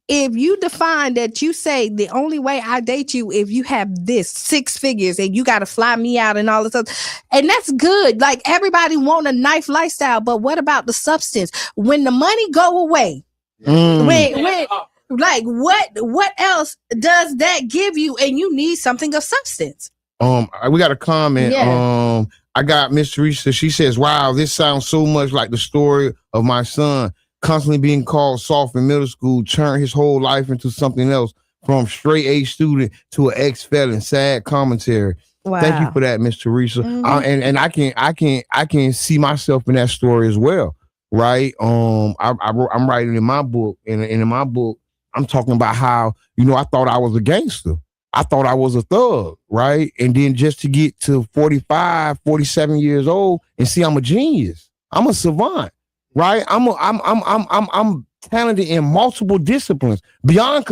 If you define that, you say the only way I date you if you have this 6 figures and you got to fly me out and all this stuff, and that's good. Like everybody want a nice lifestyle, but what about the substance? When the money go away, when like what else does that give you? And you need something of substance. We got a comment. Yeah. I got Miss Teresa. She says, "Wow, this sounds so much like the story of my son. Constantly being called soft in middle school, turned his whole life into something else. From straight A student to an ex-felon. Sad commentary." Wow. Thank you for that, Miss Teresa. And I can see myself in that story as well, right? I'm writing in my book, and in my book, I'm talking about how I thought I was a gangster. I thought I was a thug, right? And then just to get to 45, 47 years old and see I'm a genius. I'm a savant, right? I'm talented in multiple disciplines, beyond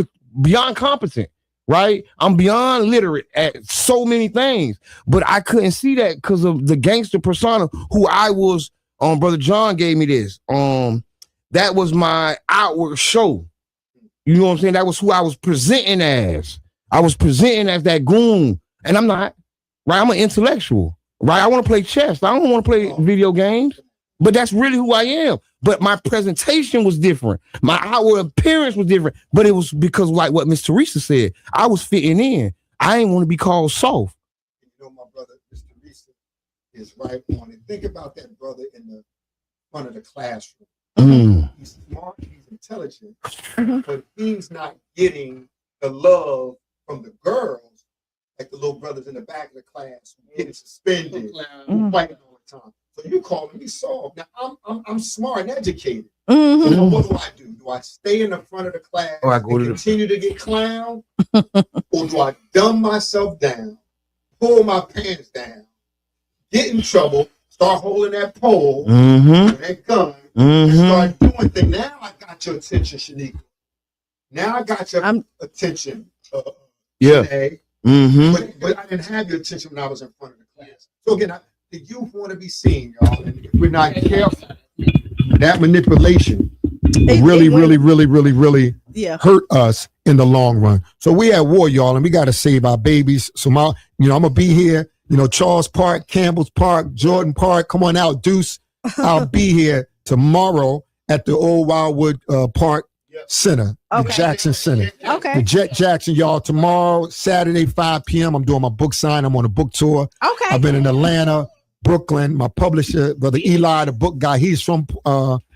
competent, right? I'm beyond literate at so many things, but I couldn't see that because of the gangster persona who I was. Brother John gave me this. That was my outward show. You know what I'm saying? That was who I was presenting as. I was presenting as that goon, and I'm not, right? I'm an intellectual, right? I want to play chess. I don't want to play video games, but that's really who I am. But my presentation was different. My outward appearance was different, but it was because, like what Miss Teresa said, I was fitting in. I didn't want to be called soft. My brother, Miss Teresa, is right on it. Think about that brother in the front of the classroom. He's smart, he's intelligent, but he's not getting the love from the girls, like the little brothers in the back of the class who getting suspended, who fighting all the time. So you calling me soft. Now I'm smart and educated. So what do? Do I stay in the front of the class and continue to get clowned? Or do I dumb myself down, pull my pants down, get in trouble, start holding that pole, that gun, and start doing things? Now I got your attention, Shanika. Now I got your attention. Today, but I didn't have your attention when I was in front of the class. So again, the youth want to be seen, y'all. And if we're not careful, that manipulation really hurt us in the long run. So we at war, y'all, and we got to save our babies. So I'm gonna be here. Charles Park, Campbell's Park, Jordan Park. Come on out, Deuce. I'll be here tomorrow at the Old Wildwood Park Center, the Jackson Center. The Jet Jackson, y'all. Tomorrow, Saturday, 5 p.m. I'm doing my book sign. I'm on a book tour. I've been in Atlanta, Brooklyn. My publisher, Brother Eli, the book guy, he's from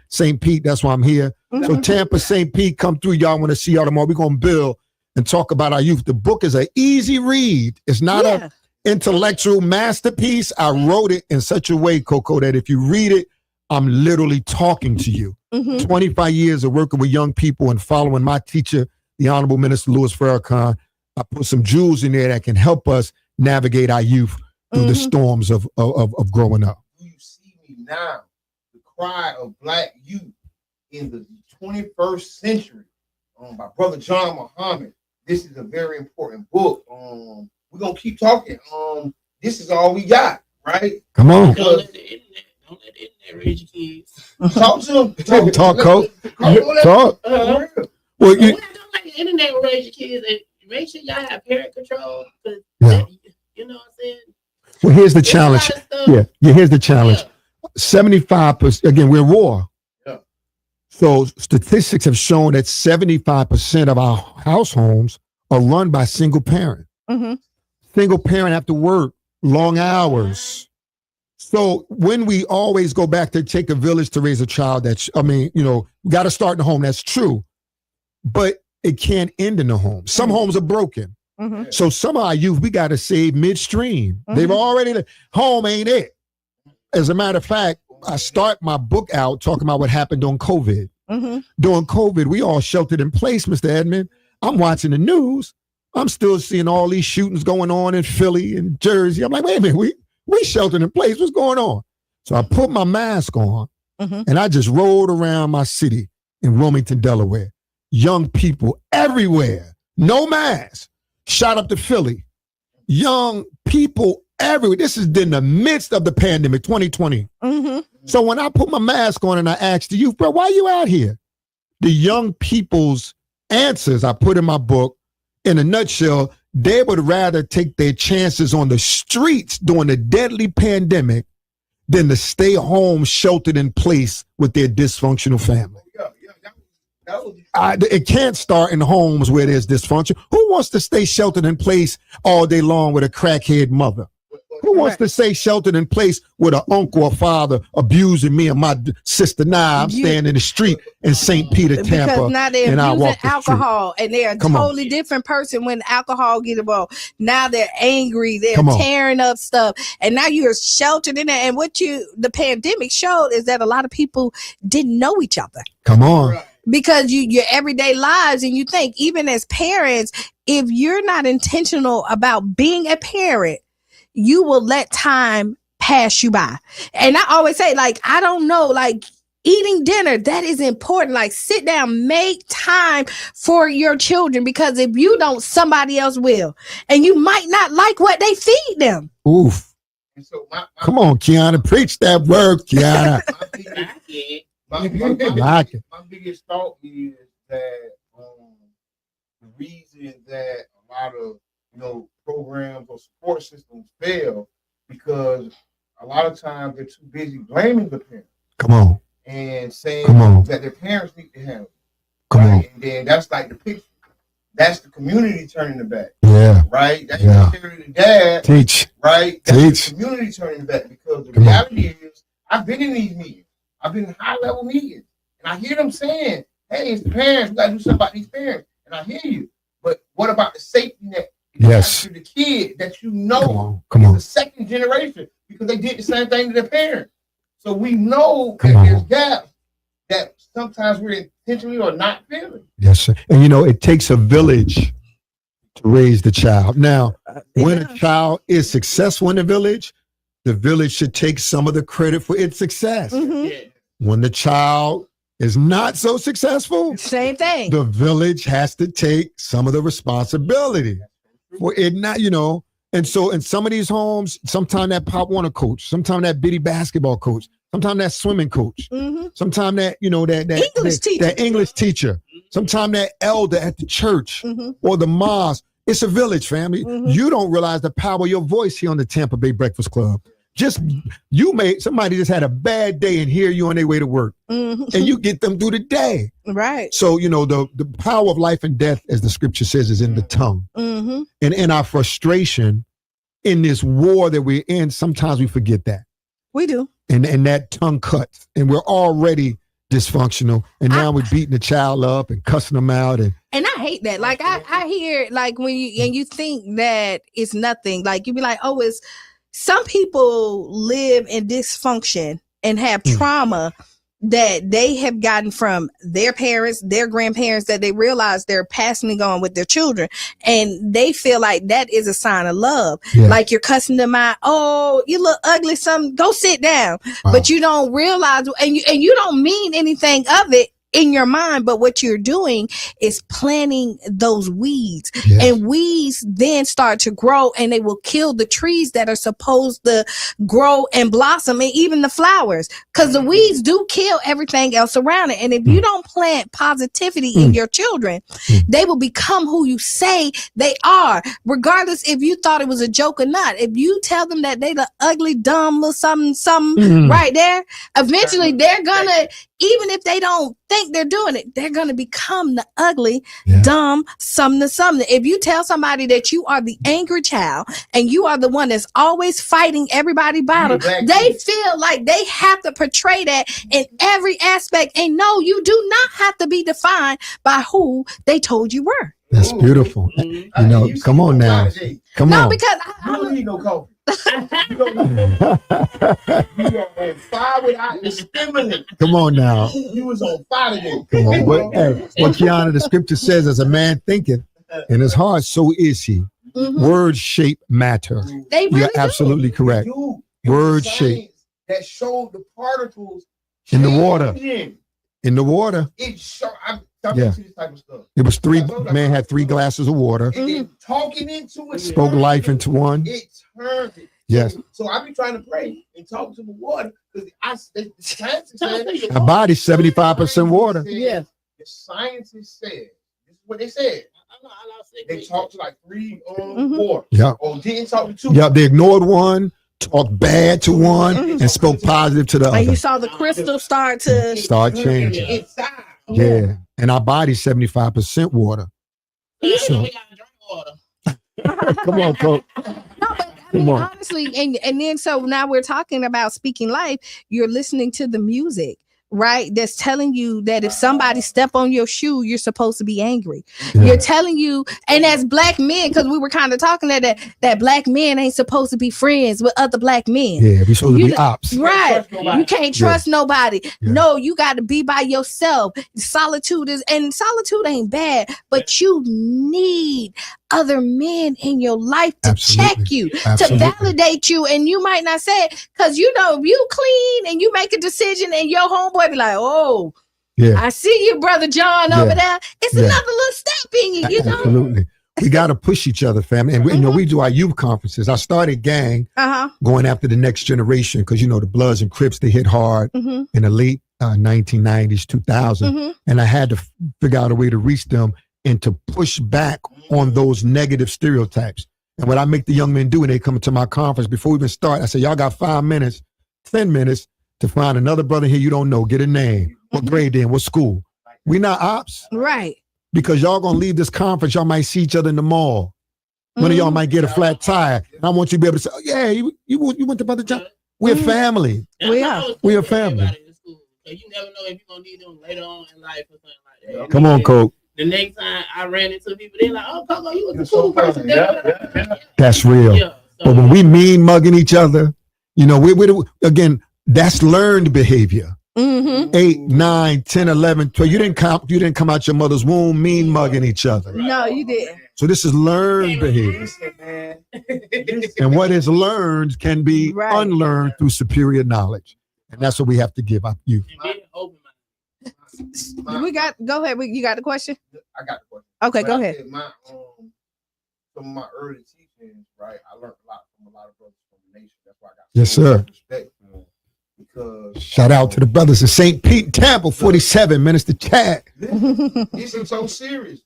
St. Pete. That's why I'm here. So Tampa, St. Pete, come through. Y'all want to see y'all tomorrow. We're going to build and talk about our youth. The book is an easy read. It's not an intellectual masterpiece. I wrote it in such a way, Coco, that if you read it, I'm literally talking to you. 25 years of working with young people and following my teacher, the Honorable Minister Louis Farrakhan. I put some jewels in there that can help us navigate our youth through the storms of growing up. You see me now, the cry of Black youth in the 21st century, by Brother John Muhammad. This is a very important book. We're gonna keep talking. This is all we got, right? Come on. Don't let the internet raise your kids. Talk to them. Talk, Coach. Talk. Well, the internet will raise your kids, and make sure y'all have parent control. Cause you know what I'm saying? Well, here's the challenge. Here's the challenge. 75%. Again, we're war. Yeah. So statistics have shown that 75% of our house homes are run by single parent. Single parent have to work long hours. So when we always go back to take a village to raise a child, we got to start in the home. That's true. But it can't end in the home. Some homes are broken. So some of our youth, we got to save midstream. They've already, home ain't it. As a matter of fact, I start my book out talking about what happened during COVID. During COVID, we all sheltered in place, Mr. Edmond. I'm watching the news. I'm still seeing all these shootings going on in Philly and Jersey. I'm like, wait a minute, we sheltered in place. What's going on? So I put my mask on and I just rolled around my city in Wilmington, Delaware. Young people everywhere, no mask. Shot up to Philly. Young people everywhere. This is in the midst of the pandemic, 2020. So when I put my mask on and I asked the youth, bro, why you out here? The young people's answers I put in my book, in a nutshell, they would rather take their chances on the streets during the deadly pandemic than to stay home sheltered in place with their dysfunctional family. It can't start in homes where there's dysfunction. Who wants to stay sheltered in place all day long with a crackhead mother? Who wants to stay sheltered in place with an uncle or father abusing me and my sister? Nah, I'm staying in the street in St. Peter, Tampa. Because now they're and abusing alcohol, and they're a totally different person when alcohol get involved. Now they're angry, they're tearing up stuff, and now you're sheltered in there. And what the pandemic showed is that a lot of people didn't know each other. Come on. Because your everyday lives, and you think, even as parents, if you're not intentional about being a parent, you will let time pass you by. And I always say, like, I don't know, like, eating dinner, that is important. Like, sit down, make time for your children, because if you don't, somebody else will. And you might not like what they feed them. Oof. Come on, Kiana, preach that word, Kiana. My biggest thought is that the reason that a lot of programs or support systems fail because a lot of times they're too busy blaming the parents. Come on. And saying Come on. that their parents need to handle. Come on. And then that's like the picture. That's the community turning the back. Yeah. Right? That's the dad. Teach. Right? That's the community turning the back, because the reality is I've been in these meetings. I've been in high level meetings. And I hear them saying, hey, it's the parents, we gotta do something about these parents. And I hear you. But what about the safety net? Yes. To the kid that you know Come on. the second generation, because they did the same thing to their parents. So we know that there's gaps that sometimes we're intentionally or not feeling. Yes, sir. And it takes a village to raise the child. Now, when a child is successful in the village should take some of the credit for its success. When the child is not so successful, same thing. The village has to take some of the responsibility for it not, And so in some of these homes, sometimes that Pop Warner coach, sometimes that bitty basketball coach, sometimes that swimming coach, sometimes that, that English teacher, sometimes that elder at the church or the mosque. It's a village, family. You don't realize the power of your voice here on the Tampa Bay Breakfast Club. Somebody just had a bad day and hear you on their way to work, and you get them through the day. Right. So, the power of life and death, as the scripture says, is in the tongue. And in our frustration, in this war that we're in, sometimes we forget that. We do. And that tongue cuts, and we're already dysfunctional, and now we're beating the child up and cussing them out. And I hate that. Like, I hear, like, when you think that it's nothing, like, you be like, oh, it's, some people live in dysfunction and have trauma that they have gotten from their parents, their grandparents, that they realize they're passing it on with their children. And they feel like that is a sign of love. Yeah. Like, you're cussing them out. Oh, you look ugly. Go sit down. Wow. But you don't realize, and you don't mean anything of it. in your mind, but what you're doing is planting those weeds. Yes. And weeds then start to grow, and they will kill the trees that are supposed to grow and blossom, and even the flowers, because the weeds do kill everything else around it. And if you don't plant positivity in your children, they will become who you say they are, regardless if you thought it was a joke or not. If you tell them that they the ugly, dumb little something right there, eventually they're gonna, even if they don't think they're doing it, they're gonna become the ugly, dumb something to something. If you tell somebody that you are the angry child and you are the one that's always fighting everybody battle, they feel like they have to portray that in every aspect. And no, you do not have to be defined by who they told you were. That's beautiful. You know, come on now. Come No, on. because You don't need no coffee. You don't need no You are on fire without the stimulant. Come on now. You was on fire today. Come on. But, hey, what Kiana, the scripture says, as a man thinketh in his heart, so is he. Word shape matter. They really You're absolutely correct. Word shape That showed the particles in the water. changing. In the water. It showed. I'm Yeah. to this type of stuff. It was man had 3 glasses of water, And then talking into it, spoke life into one. it turned it. Yes. So I be trying to pray and talk to the water because the scientists said Our body's 75% water. The scientists said this is what they said. They talked to like 3 4. Yeah. Or didn't talk to 2. Yeah, they ignored one, talked bad to one, and spoke positive to the And you other. saw the crystal start to Start changing. Inside. Yeah. And our body's 75% water. So, come on, Coach. Come on. honestly, and then so now we're talking about speaking life. You're listening to the music, right? That's telling you that if somebody step on your shoe, you're supposed to be angry. You're telling you, and as black men, because we were kind of talking that black men ain't supposed to be friends with other black men. Yeah, we're supposed to be ops. Right. You can't trust nobody. No, you got to be by yourself. Solitude ain't bad, but you need other men in your life to check you, to validate you. And you might not say it because, you know, if you clean and you make a decision and your homeboy be like, oh, I see you, Brother John, over there. It's another little step in you, you know? Absolutely. We got to push each other, family. And, you know, we do our youth conferences. I started gang going after the next generation because, you know, the Bloods and Crips, they hit hard in the late 1990s, 2000. And I had to figure out a way to reach them and to push back on those negative stereotypes. And what I make the young men do when they come to my conference, before we even start, I say, y'all got 5 minutes, 10 minutes to find another brother here you don't know. Get a name. What grade they in? What school? We not ops. Right. Because y'all gonna leave this conference, y'all might see each other in the mall. One of y'all might get a flat tire. And I want you to be able to say, oh, yeah, you went to Brother John. We're a family. We're a family. You never know if you're gonna need them later on in life or something like that. Come on, Coach. The next time I ran into people, they're like, "Oh, Coco, you was a cool person." That's real. But when we mean mugging each other, you know, we again, that's learned behavior. 8, 9, 10, 11, 12. You didn't come out your mother's womb mean mugging each other. No, you didn't. So this is learned behavior. And what is learned can be unlearned through superior knowledge. And that's what we have to give up youth. Go ahead. You got the question? I got the question. Okay, But go I ahead. said some of my early teachings, right? I learned a lot from a lot of brothers from the nation. That's why I got Yes, so sir. much respect for them. Because Shout out to the brothers in St. Pete, Tampa, 47, Minister Chad. this is so serious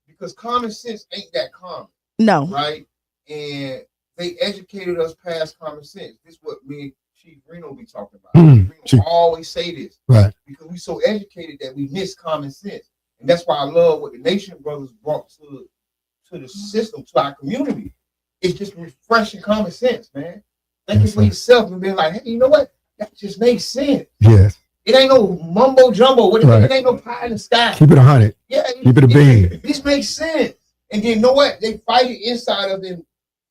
because common sense ain't that common. No. Right? And they educated us past common sense. This is what me and Chief Reno be talking about. Reno always say this. Right. Because we so educated that we miss common sense. And that's why I love what the Nation Brothers brought to the system, to our community. It's just refreshing common sense, man. Thinking for yourself and being like, hey, you know what? That just makes sense. Yes. It ain't no mumbo jumbo. It ain't no pie in the sky. Keep it 100. Yeah. Keep it a bean. This makes sense. And then you know what? They fight it inside of them.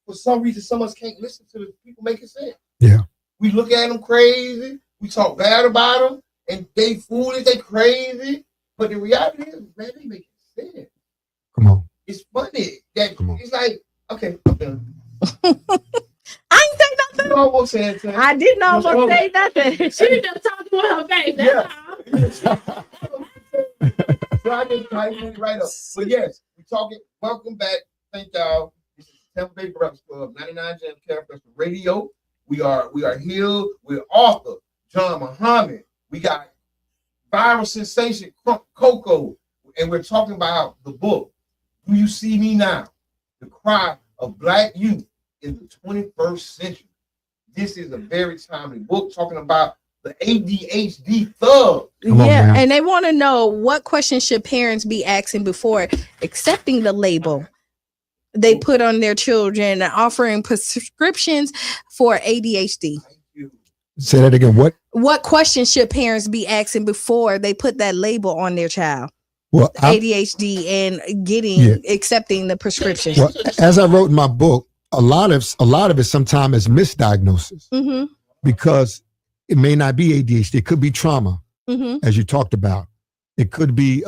For some reason, some of us can't listen to the people making sense. Yeah. We look at them crazy. We talk bad about them. And they foolish, they crazy. But the reality is, man, they make sense. Come on. It's funny. It's like, okay, I'm done. I ain't say nothing. You almost said anything. I didn't almost say nothing. She just talking with her face. That's all. right up. But yes, we talking. Welcome back. Thank y'all. This is Tampa Bay Breakfast Cub, 99 Jam Campus Radio. We are here with author John Muhammad. We got viral sensation Crunkcoco, and we're talking about the book. Do You See Me Now? The Cry of Black Youth in the 21st Century. This is a very timely book talking about the ADHD thug. Yeah, and they want to know what questions should parents be asking before accepting the label they put on their children and offering prescriptions for ADHD. Say that again. What questions should parents be asking before they put that label on their child? Well, ADHD and accepting the prescription. Well, as I wrote in my book, a lot of it sometimes is misdiagnosis because it may not be ADHD. It could be trauma, as you talked about. It could be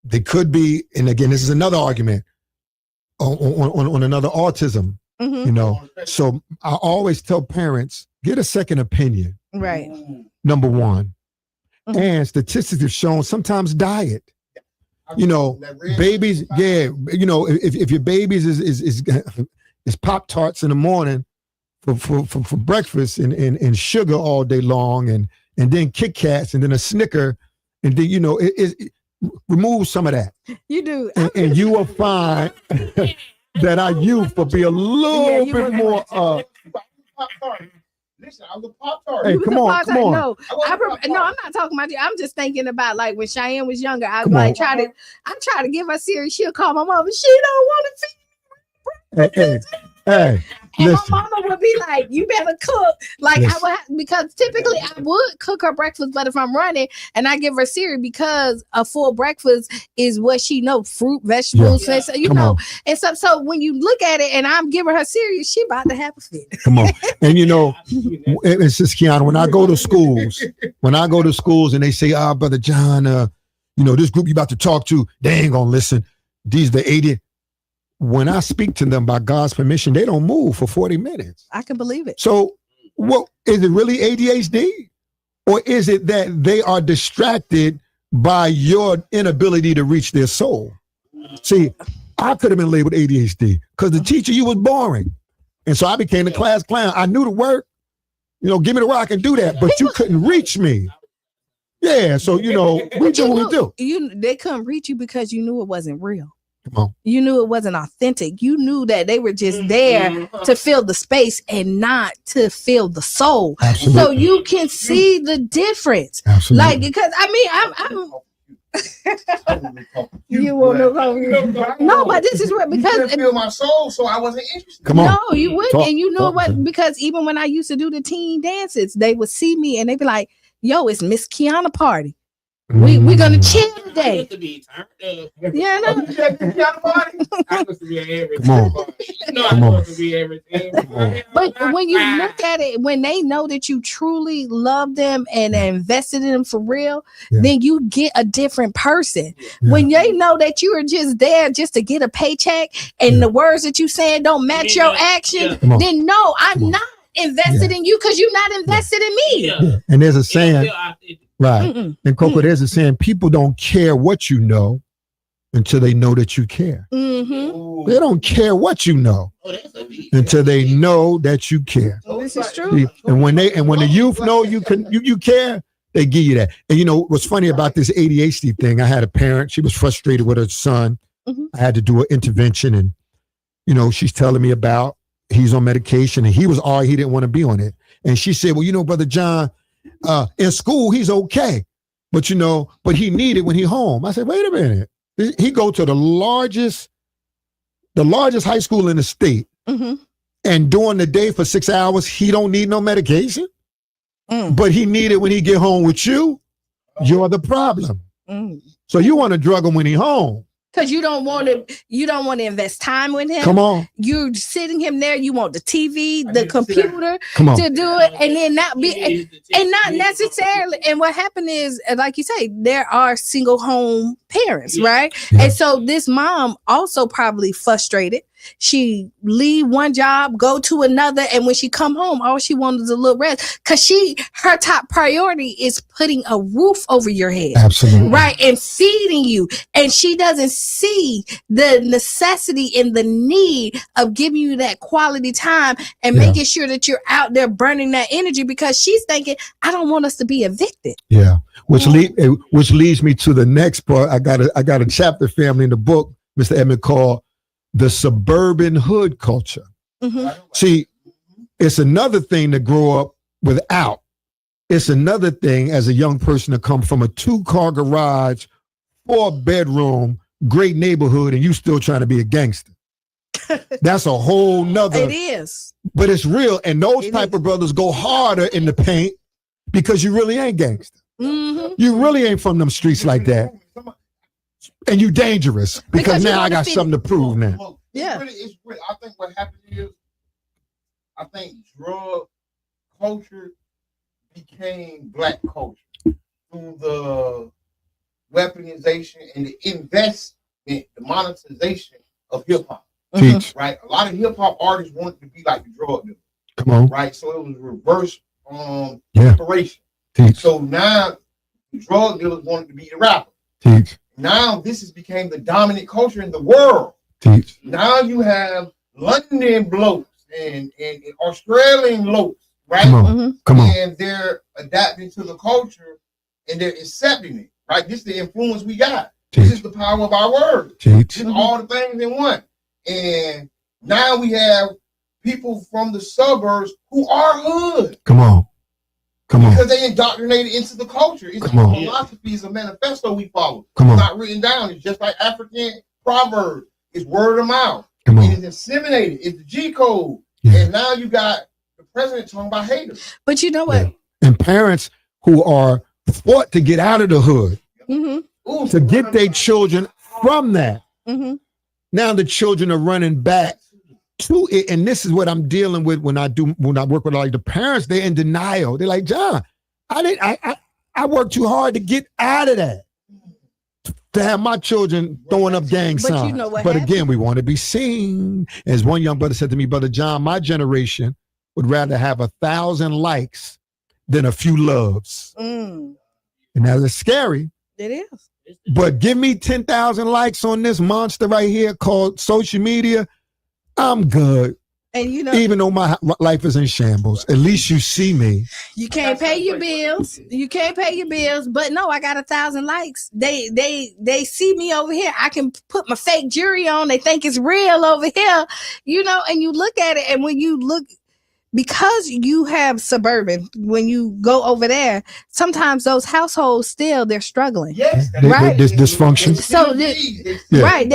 they could be, and again, this is another argument on another autism. You know, so I always tell parents, get a second opinion. Right. Number one. And statistics have shown sometimes diet. You know, babies, you know, if your babies is Pop-Tarts in the morning for breakfast and sugar all day long and then Kit Kats and then a Snicker and then, you know, it remove some of that. You do. And you will find that our youth will be a little bit more Listen, I was a Pop-Tart. Hey, come on. No, I'm not talking about you. I'm just thinking about like when Cheyenne was younger. I was like try to give her cereal. She'll call my mom and she don't want to feed me. Hey, and listen. my mama would be like, "You better cook." Like I would because typically I would cook her breakfast, but if I'm running and I give her cereal because a full breakfast is what she knows: fruit, vegetables, you know. And so when you look at it, and I'm giving her cereal, she about to have a fit. Come on, and you know, it's just Kiana. When I go to schools, and they say, Brother John, you know, this group you about to talk to, they ain't gonna listen. These the 80. When I speak to them by God's permission, they don't move for 40 minutes. I can believe it. So what is it really ADHD? Or is it that they are distracted by your inability to reach their soul? See, I could have been labeled ADHD because the teacher, you was boring. And so I became the class clown. I knew the work, you know, give me the work, I can do that, but you couldn't reach me. Yeah, so, you know, we do what we do. They couldn't reach you because you knew it wasn't real. Come on. You knew it wasn't authentic. You knew that they were just there to fill the space and not to fill the soul. Absolutely. So you can see the difference. Absolutely. Like, because I mean, you won't know. No, but this is what, because you didn't feel my soul, so I wasn't interested. Come on. No, you wouldn't. And you know what? Because even when I used to do the teen dances, they would see me and they'd be like, "Yo, it's Miss Kiana party. We're gonna chill today." Yeah, no. But when you look at it, when they know that you truly love them and invested in them for real, then you get a different person. When they know that you are just there just to get a paycheck and the words that you saying don't match your actions, then no, I'm not invested in you because you're not invested in me. And there's a saying. Right. And Coco, there's a saying, people don't care what you know until they know that you care. They don't care what you know until they know that you care. This is true. See, and when the youth know you care, they give you that. And you know what's funny about this ADHD thing? I had a parent, she was frustrated with her son. I had to do an intervention, and you know, she's telling me about he's on medication and he didn't want to be on it. And she said, "Well, you know, Brother John, in school, he's okay, but he needed when he home." I said, "Wait a minute. He go to the largest high school in the state, and during the day for 6 hours, he don't need no medication, but he need it when he get home with you. You're the problem. So you want to drug him when he home. Because you don't want to invest time with him. Come on. You're sitting him there. You want the TV, the computer to do it, and then not necessarily. And what happened is, like you say, there are single home parents, right? Yeah. And so this mom also probably frustrated She leave one job, go to another, and when she come home, all she wants is a little rest. Cause her top priority is putting a roof over your head. Absolutely. Right. And feeding you. And she doesn't see the necessity and the need of giving you that quality time and making sure that you're out there burning that energy, because she's thinking, I don't want us to be evicted. Yeah. Which leads me to the next part. I got a chapter, family, in the book, Mr. Edmond, called The Suburban Hood Culture. See, it's another thing to grow up without. It's another thing as a young person to come from a 2-car garage, 4-bedroom, great neighborhood, and you still trying to be a gangster. That's a whole nother. It is. But it's real. And those type of brothers go harder in the paint because you really ain't gangster. You really ain't from them streets like that. And you dangerous because now I got something to prove now. Yeah. It's really, I think what happened is, I think drug culture became black culture through the weaponization and the investment, the monetization of hip hop. Right? A lot of hip hop artists wanted to be like the drug dealer. Come on. Right? So it was reverse inspiration. So now the drug dealers wanted to be the rapper. Now this has became the dominant culture in the world. Now you have London blokes and Australian blokes, right? Come on. And they're adapting to the culture and they're accepting it, right? This is the influence we got. This is the power of our word. This is all the things in one. And now we have people from the suburbs who are hood. Come on. Because they indoctrinated into the culture. It's a philosophy, it's a manifesto we follow. It's not written down. It's just like African proverbs. It's word of mouth. It is disseminated. It's the G code. And now you got the president talking about haters. But you know what? And parents who are fought to get out of the hood, to get their children from that. Now the children are running back to it, and this is what I'm dealing with when I work with like the parents. They're in denial. They're like, John, I worked too hard to get out of that, to have my children throwing up gang signs. You know what but again, we want to be seen. As one young brother said to me, Brother John, my generation would rather have 1,000 likes than a few loves. And that is scary. It is. But give me 10,000 likes on this monster right here called social media, I'm good. And you know, even though my life is in shambles, at least you see me. You can't pay your bills. You can't pay your bills. But no, I got 1,000 likes. They see me over here. I can put my fake jewelry on. They think it's real over here. You know, and you look at it, and when you look, because you have suburban, when you go over there, sometimes those households still, they're struggling. Yes, right. This dysfunction. So right,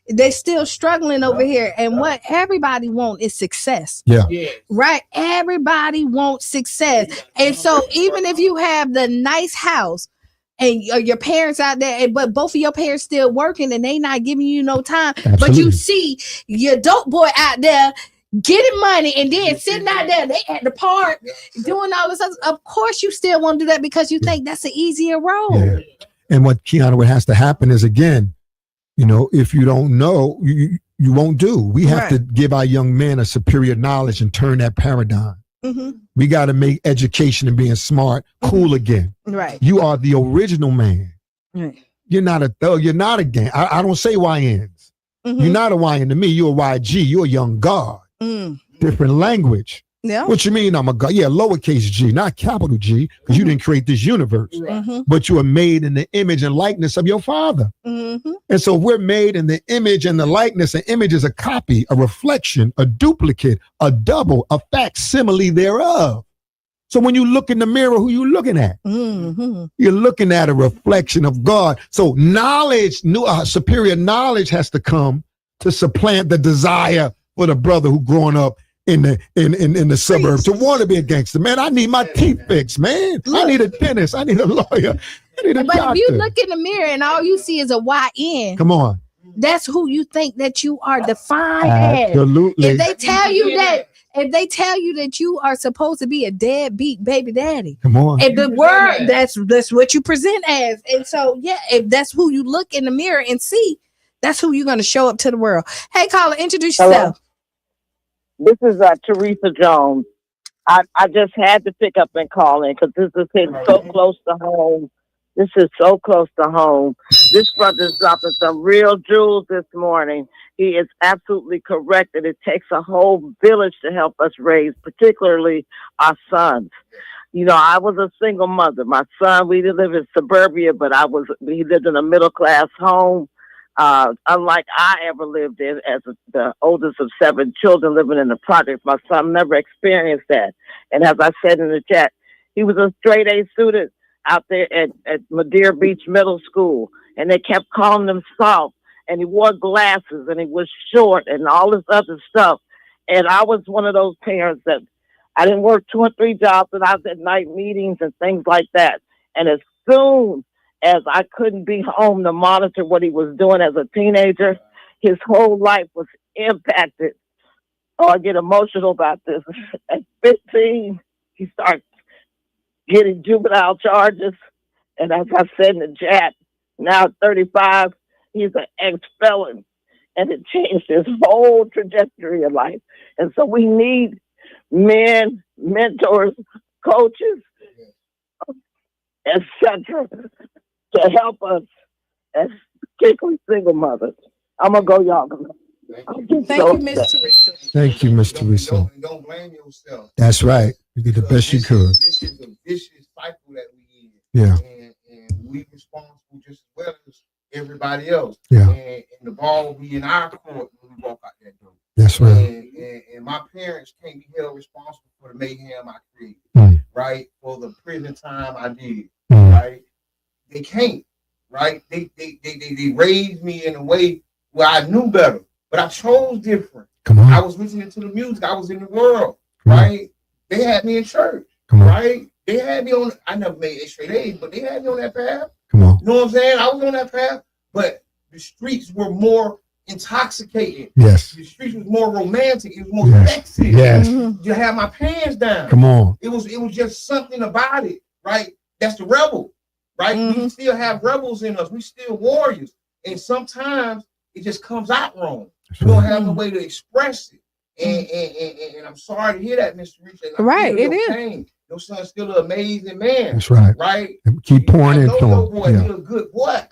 they still struggling over here, and what everybody want is success. Yeah. Right. Everybody wants success, and so even if you have the nice house and your parents out there, but both of your parents still working and they not giving you no time, but you see your dope boy out there getting money and then sitting out there, they at the park doing all this other. Of course you still want to do that because you think that's an easier road. Yeah. And what has to happen is, again, you know, if you don't know, you won't do. We have to give our young men a superior knowledge and turn that paradigm. We got to make education and being smart cool again. Right. You are the original man. Right. You're not a thug. You're not a gang. I don't say YNs. You're not a YN to me. You're a YG. You're a young God. Different language. Yeah. What you mean I'm a God? Yeah, lowercase g, not capital G, because you didn't create this universe. But you are made in the image and likeness of your Father. And so we're made in the image and the likeness. An image is a copy, a reflection, a duplicate, a double, a facsimile thereof. So when you look in the mirror, who you looking at? You're looking at a reflection of God. So knowledge, superior knowledge has to come to supplant the desire for the brother who growing up in the suburbs to want to be a gangster. Man, I need my teeth fixed, man. I need a dentist. I need a lawyer. I need a doctor. If you look in the mirror and all you see is a YN, come on, that's who you think that you are defined as. Absolutely. If they tell you that you are supposed to be a deadbeat baby daddy, come on. If the word, that's what you present as. And so, yeah, if that's who you look in the mirror and see, That's who you're going to show up to the world. Hey, caller, introduce yourself. This is Teresa Jones. I just had to pick up and call in because this is hitting so close to home. This is so close to home. This brother's dropping some real jewels this morning. He is absolutely correct that it takes a whole village to help us raise, particularly our sons. You know, I was a single mother. My son, we didn't live in suburbia, but he lived in a middle-class home. Unlike I ever lived in as the oldest of 7 children living in the projects, my son never experienced that. And as I said in the chat, he was a straight A student out there at Madeira Beach Middle School, and they kept calling him soft, and he wore glasses, and he was short, and all this other stuff. And I was one of those parents that I didn't work 2 or 3 jobs, and I was at night meetings and things like that. And as soon as I couldn't be home to monitor what he was doing as a teenager, his whole life was impacted. Oh, I get emotional about this. At 15, he started getting juvenile charges. And as I said in the chat, now at 35, he's an ex-felon. And it changed his whole trajectory of life. And so we need men, mentors, coaches, etc., to help us as particularly single mothers. I'm going to go, y'all. Thank you, Miss Teresa. Thank you, Miss Teresa. Don't blame yourself. That's right. You did the best you could. This is a vicious cycle that we in. Yeah. And we responsible just as well as everybody else. Yeah. And the ball will be in our court when we walk out that door. That's right. And my parents can't be held responsible for the mayhem I created, right? For the prison time I did, right? They can't, right? They raised me in a way where I knew better, but I chose different. Come on. I was listening to the music. I was in the world, right? They had me in church, right? They had me on. I never made straight A's, but they had me on that path. Come on. You know what I'm saying? I was on that path, but the streets were more intoxicating. Yes. The streets was more romantic. It was more Yes. sexy. Yes. You had my pants down. Come on. It was just something about it, right? That's the rebel, right? We still have rebels in us. We still warriors. And sometimes it just comes out wrong. You don't have no way to express it. And I'm sorry to hear that, Mr. Rich. Right, it is. Pain. Your son's still an amazing man. That's right. Right? And keep pouring into him. Boy, Yeah. he's a good boy.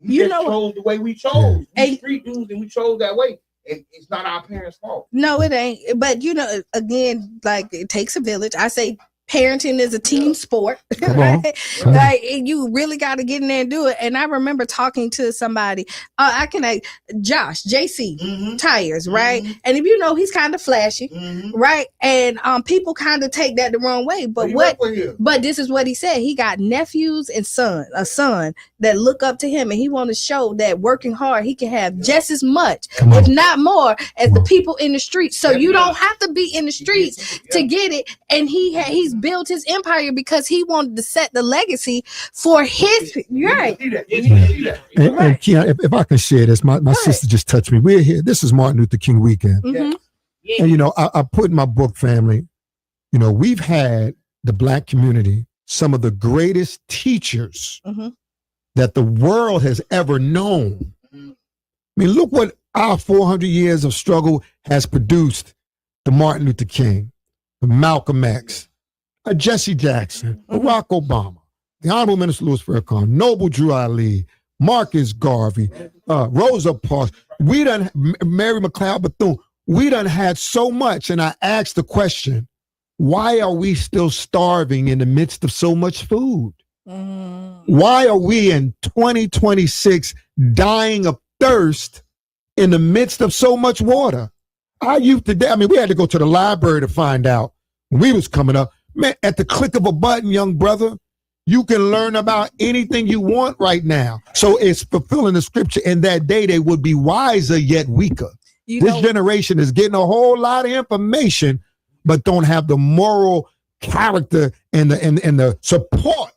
You just chose the way we chose. We street dudes and we chose that way. And it's not our parents' fault. No, it ain't. But you know, again, like it takes a village. I say parenting is a team sport. Right? Like you really got to get in there and do it. And I remember talking to somebody, Josh, JC Tires, right? And if you know, he's kind of flashy, right? And people kind of take that the wrong way. But but this is what he said. He got nephews and a son that look up to him, and he want to show that working hard, he can have just as much, if not more, as the people in the streets. So you don't have to be in the streets to get it. And he's built his empire because he wanted to set the legacy for his right. And Keon, if I can share this, my sister just touched me. We're here. This is Martin Luther King weekend. And you know, I put in my book, family, you know, we've had the Black community, some of the greatest teachers that the world has ever known. I mean, look what our 400 years of struggle has produced. The Martin Luther King, the Malcolm X, Jesse Jackson, Barack Obama, the Honorable Minister Louis Farrakhan, Noble Drew Ali, Marcus Garvey, Rosa Parks. We done, Mary McLeod Bethune. We done had so much. And I asked the question, why are we still starving in the midst of so much food? Why are we in 2026 dying of thirst in the midst of so much water? Our youth today, I mean, we had to go to the library to find out when we was coming up. Man, at the click of a button, young brother, you can learn about anything you want right now. So it's fulfilling the scripture. In that day, they would be wiser yet weaker. This generation is getting a whole lot of information, but don't have the moral character and the support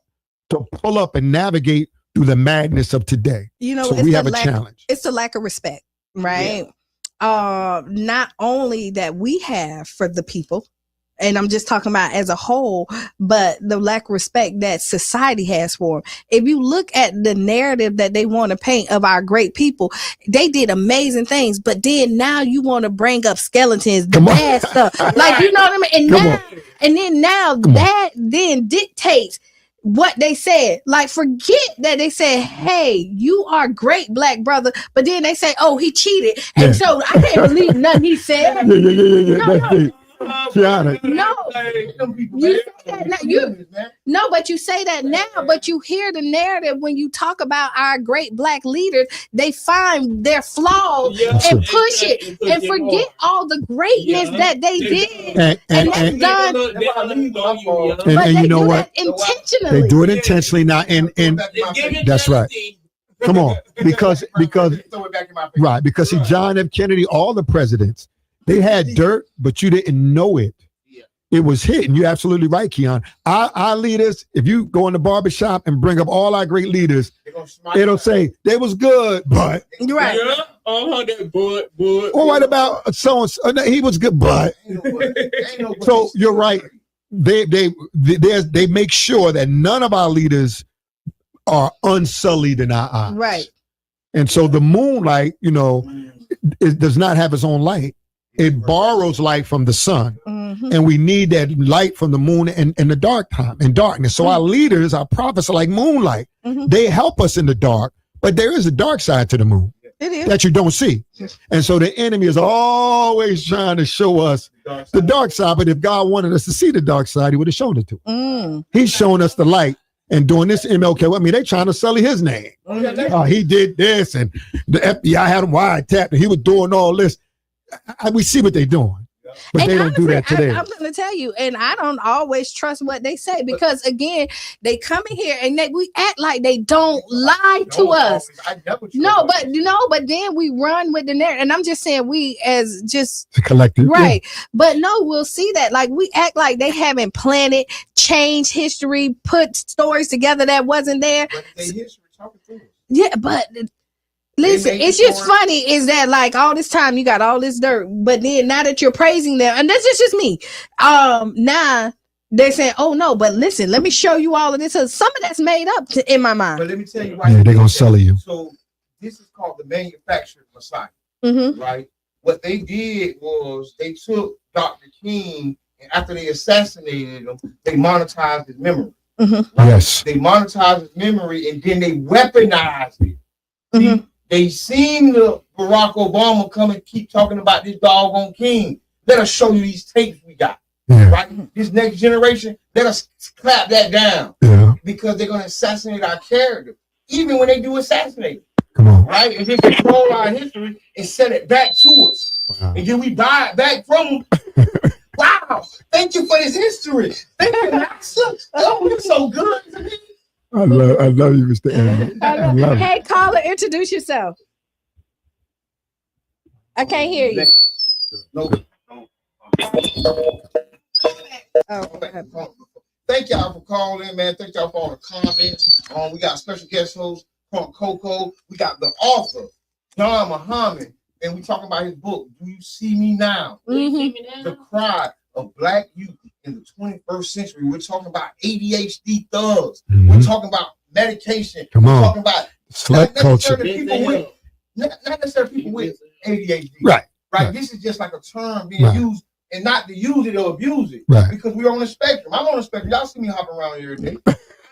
to pull up and navigate through the madness of today. You know, so we have a challenge. It's a lack of respect, right? Not only that we have for the people and I'm just talking about as a whole, but the lack of respect that society has for them. If you look at the narrative that they want to paint of our great people, they did amazing things, but then now you want to bring up skeletons, the bad stuff. Like, you know what I mean? And now that then dictates what they said. Like, forget that they said, hey, you are great, black brother, but then they say, oh, he cheated, and so I can't believe nothing he said. No, but you say that now, but you hear the narrative when you talk about our great black leaders. They find their flaws and push it and forget all the greatness that they did, and that's done. And you know what? Intentionally, they do it intentionally now, and that's right. Come on, because see, John F. Kennedy, all the presidents, they had dirt, but you didn't know it. It was hitting. You're absolutely right, Keon. Our leaders, if you go in the barbershop and bring up all our great leaders, it'll say they was good, but right. Or what about so he was good, but so you're right. They make sure that none of our leaders are unsullied in our eyes. Right. And so the moonlight, it does not have its own light. It borrows light from the sun. And we need that light from the moon in the dark time, in darkness. So our leaders, our prophets are like moonlight. They help us in the dark, but there is a dark side to the moon that you don't see. And so the enemy is always trying to show us the dark side. But if God wanted us to see the dark side, he would have shown it to us. He's showing us the light. And doing this MLK, I mean, they trying to sully his name. He did this, and the FBI had him wiretapped, and he was doing all this. We see what they're doing, but they don't do that today. I'm going to tell you, and I don't always trust what they say, because again, they come in here and we act like they don't lie to us. But then we run with the narrative, and I'm just saying we as just the collective, right? But no, we'll see that like we act like they haven't planted, changed history, put stories together that wasn't there. Yeah, but. Listen, it's just funny is that like all this time you got all this dirt, but then now that you're praising them, and that's just me. Now they're saying, oh no, but listen, let me show you all of this. So some of that's made up in my mind. But let me tell you why. Yeah, they're gonna sell you. So this is called the manufactured Messiah, right? What they did was they took Dr. King, and after they assassinated him, they monetized his memory. Right? Yes, they monetized his memory, and then they weaponized it. They seen the Barack Obama come and keep talking about this doggone king. Let us show you these tapes we got. Right? This next generation, let us clap that down. Because they're going to assassinate our character. Even when they do assassinate. Come on. Right? And they control our history and send it back to us. Wow. And then we buy it back from them. Wow. Thank you for this history. Thank you, NASA. Oh, you're so good to me. I love you, Mr. Aaron. Hey, caller, introduce yourself. I can't hear you. Thank y'all for calling in, man. Thank y'all for all the comments. We got special guest host, Crunkcoco. We got the author, John Muhammad, and we talking about his book, Do You See Me Now? The Cry of Black Youth in the 21st Century. We're talking about ADHD thugs. We're talking about medication. We're talking about slut culture. Not necessarily people with ADHD. Right. This is just like a term being used, and not to use it or abuse it. Because we're on the spectrum. I'm on the spectrum. Y'all see me hopping around here every day.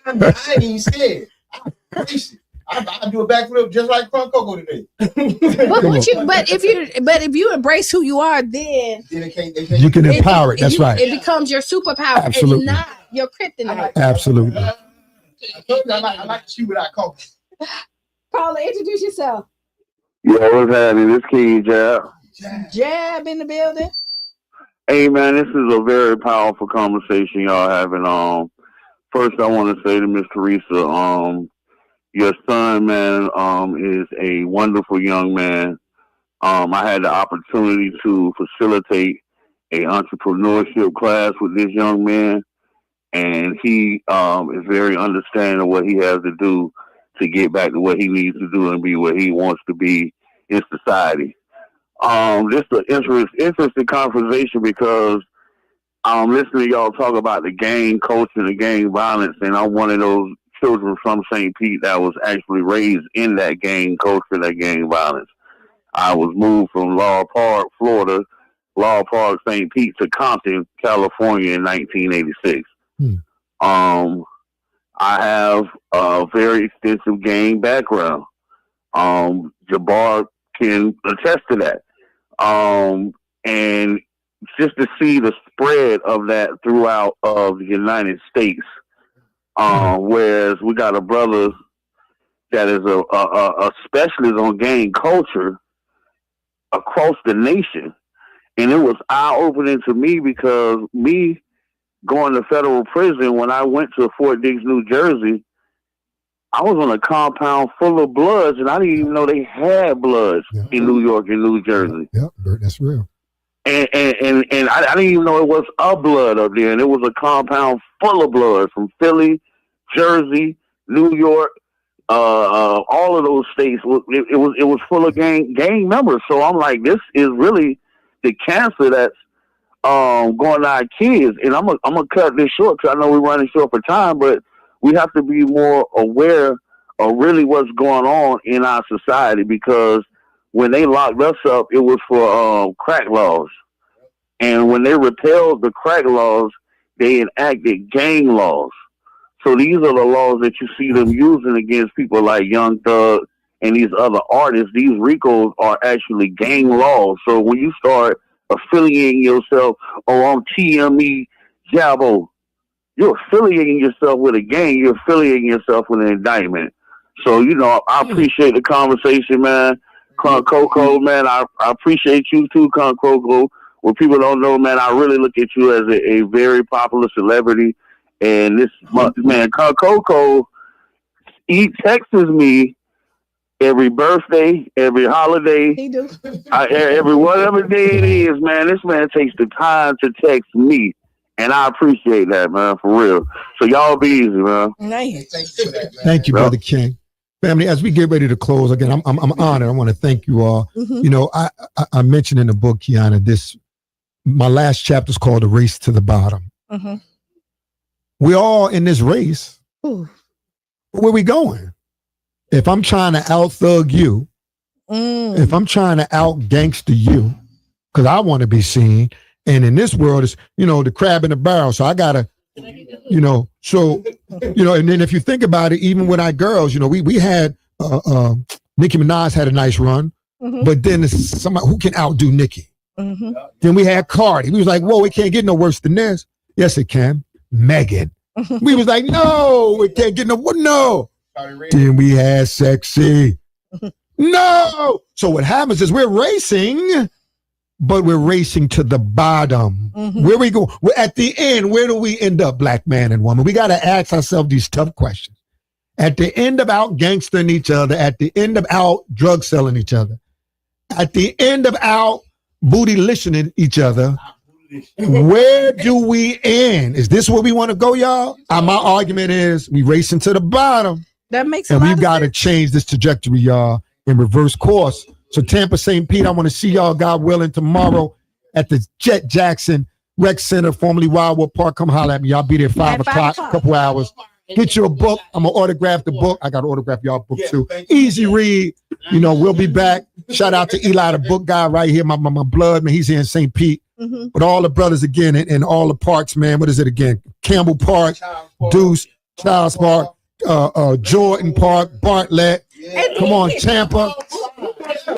I ain't even scared. I'm crazy. I do a backflip just like Crunkcoco today. but if you embrace who you are, then you can empower it. That's right. It becomes your superpower. Absolutely. It's not your kryptonite. Absolutely. I like to shoot without coke. Caller, introduce yourself. Yeah, what's happening? This King Jab. Jab in the building. Hey man, this is a very powerful conversation y'all having. First I want to say to Miss Teresa, your son, man, is a wonderful young man. I had the opportunity to facilitate a entrepreneurship class with this young man, and he is very understanding of what he has to do to get back to what he needs to do and be where he wants to be in society. This is an interesting conversation because listening to y'all talk about the gang culture and the gang violence, and I'm one of those children from St. Pete that was actually raised in that gang culture, that gang violence. I was moved from Laurel Park, Florida, Laurel Park, St. Pete to Compton, California in 1986. I have a very extensive gang background. Jabbar can attest to that. And just to see the spread of that throughout of the United States, whereas we got a brother that is a specialist on gang culture across the nation. And it was eye-opening to me because me going to federal prison, when I went to Fort Dix, New Jersey, I was on a compound full of Bloods, and I didn't even know they had Bloods in New York and New Jersey. Yeah, that's real. And I didn't even know it was a Blood up there, and it was a compound full of Bloods from Philly, Jersey, New York, all of those states. It was full of gang members. So I'm like, this is really the cancer that's going to our kids. And I'm gonna cut this short because I know we're running short for time, but we have to be more aware of really what's going on in our society, because when they locked us up, it was for crack laws. And when they repealed the crack laws, they enacted gang laws. So these are the laws that you see them using against people like Young Thug and these other artists. These RICOs are actually gang laws. So when you start affiliating yourself, I'm TME Jabo, you're affiliating yourself with a gang. You're affiliating yourself with an indictment. So, I appreciate the conversation, man. Crunkcoco, man, I appreciate you too, Crunkcoco. What people don't know, man, I really look at you as a very popular celebrity. And this month, man, Crunkcoco, he texts me every birthday, every holiday, He do. every whatever day it is, man. This man takes the time to text me. And I appreciate that, man, for real. So y'all be easy, man. Thank you, Brother King. Family, as we get ready to close, again, I'm honored. I want to thank you all. I mentioned in the book, Kiana, my last chapter is called The Race to the Bottom. We're all in this race. Ooh. Where we going? If I'm trying to out-thug you, if I'm trying to out-gangster you, because I want to be seen, and in this world, it's, the crab in the barrel. So I got to, and then if you think about it, even with our girls, we had, Nicki Minaj had a nice run, but then it's somebody who can outdo Nicki. Then we had Cardi. We was like, whoa, it can't get no worse than this. Yes, it can. Megan. We was like, no, it can't get no. Then we had Sexy. No. So what happens is we're racing, but we're racing to the bottom. Where we go? We're at the end. Where do we end up, black man and woman? We got to ask ourselves these tough questions. At the end of out gangstering each other, at the end of out drug selling each other, at the end of out booty listening each other, where do we end? Is this where we want to go, y'all? My argument is we racing to the bottom. That makes and we've got to change this trajectory, y'all, in reverse course. So Tampa, St. Pete, I want to see y'all, God willing, tomorrow at the Jet Jackson Rec Center, formerly Wildwood Park. Come holler at me. Y'all be there 5 o'clock, a couple hours. Get you a book. I'm going to autograph the book. I got to autograph y'all book too. Easy read. We'll be back. Shout out to Eli, the book guy right here, my blood, man. He's here in St. Pete. But all the brothers again in all the parks, man. What is it again? Campbell Park, Deuce, Childs Park, Jordan Park, Bartlett. Come on, Tampa.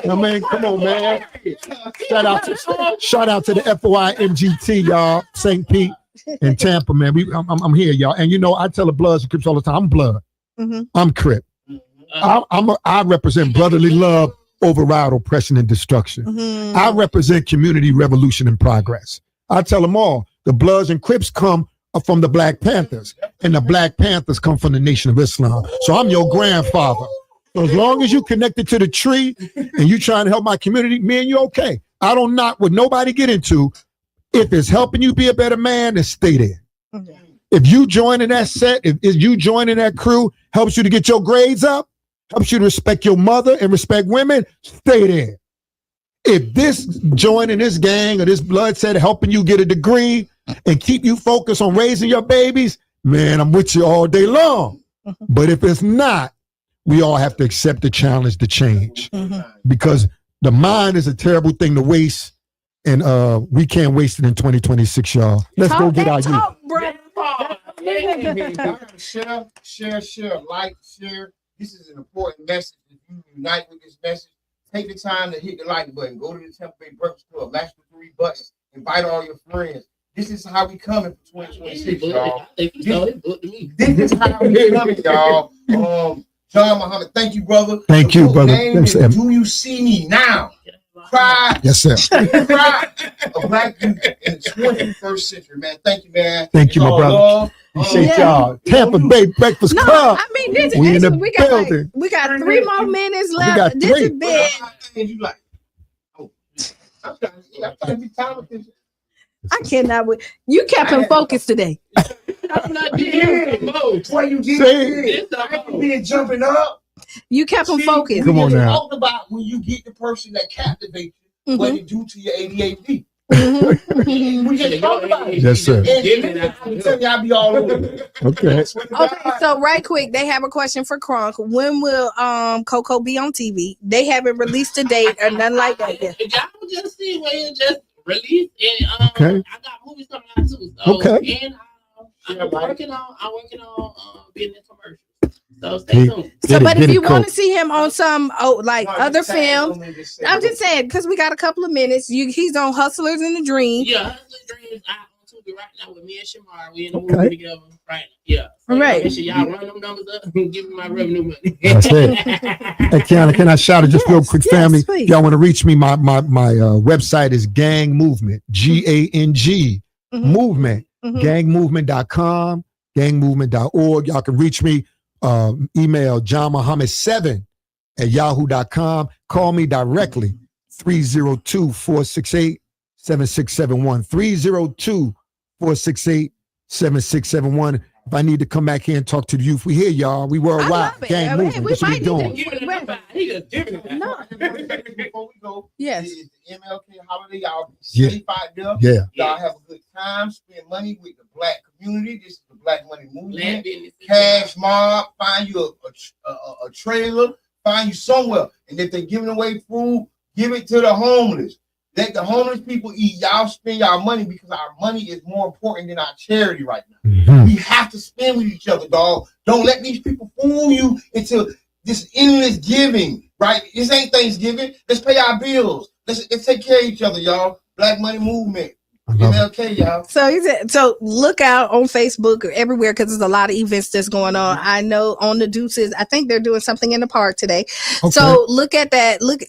Man, come on, man. Shout out to the FOI MGT, y'all. St. Pete and Tampa, man. I'm here, y'all. And I tell the Bloods and Crips all the time, I'm Blood. I'm Crip. I represent brotherly love, override oppression and destruction. I represent community revolution and progress. I tell them all, the Bloods and Crips come from the Black Panthers, and the Black Panthers come from the Nation of Islam. So I'm your grandfather. So as long as you connected to the tree and you trying to help my community, me and you okay. I don't knock what nobody get into. If it's helping you be a better man, then stay there. If you joining that set, if you joining that crew helps you to get your grades up, helps you to respect your mother and respect women, stay there. If this joining this gang or this blood set helping you get a degree, and keep you focused on raising your babies, man, I'm with you all day long. But if it's not, we all have to accept the challenge to change, because the mind is a terrible thing to waste, and we can't waste it in 2026, y'all. Let's go get our youth. Share, like, share. This is an important message. If you unite with this message, take the time to hit the like button. Go to the Tampa Bay Breakfast Cub, match the 3 buttons, invite all your friends. This is how we coming for 2026, y'all. This is how we coming, y'all. John Muhammad, thank you, brother. Thank you, brother. Do you see me now? Cry. Yes, sir. Cry. A black youth in the 21st century, man. Thank you, man. Thank you, my brother. Appreciate y'all. Tampa Bay Breakfast Club. I mean, this we in the we got building. we got 3 more minutes left. got This 3. is big. I'm trying to be talented. I cannot. You kept him focused today. I'm not doing what you did. Being jumping up. You kept him focused. Come on now. Talked about when you get the person that captivates you, what it do to your ADHD. We just talked about it. Yes, sir. I'm telling you, I'll be all over it. Okay. Okay, so right quick, they have a question for Crunk. When will Coco be on TV? They haven't released a date or nothing like that yet. Y'all just see when it just released, and Okay. I got movies coming out too. So, Okay. And I'm working on being in commercials. So stay tuned. So, but if you want to see him on some other films, I'm just saying, because we got a couple of minutes. He's on Hustlers in the Dream. Yeah, Hustlers Dreams out on Tuesday right now with me and Shamar. We in the movie together right now. Yeah. So Right. make sure y'all run them numbers up and give me my revenue money. That's it. Hey, Kiana, can I shout it just real quick, family? please. If y'all want to reach me, my website is Gang Movement, GANG Movement, gangmovement.com, gangmovement.org. Y'all can reach me. Email johnmuhammad7@yahoo.com. Call me directly, 302-468-7671. 302-468-7671. If I need to come back here and talk to the youth, we here, y'all. We worldwide. Gang movement. That's what we doing. Before we go, yes. It's the MLK holiday. Y'all be Yeah. safe out there. Yeah. Y'all have a good time. Spend money with the black community. This is the Black Money Movement. Land business. Cash mob. Find you a trailer. Find you somewhere. And if they're giving away food, give it to the homeless. Let the homeless people eat. Y'all spend y'all money, because our money is more important than our charity right now. We have to spend with each other, dog. Don't let these people fool you into this endless giving, right? This ain't Thanksgiving. Let's pay our bills. Let's take care of each other, y'all. Black Money Movement. MLK, y'all. So look out on Facebook or everywhere, because there's a lot of events that's going on. I know on the Deuces, I think they're doing something in the park today. Okay. So look at that. Look,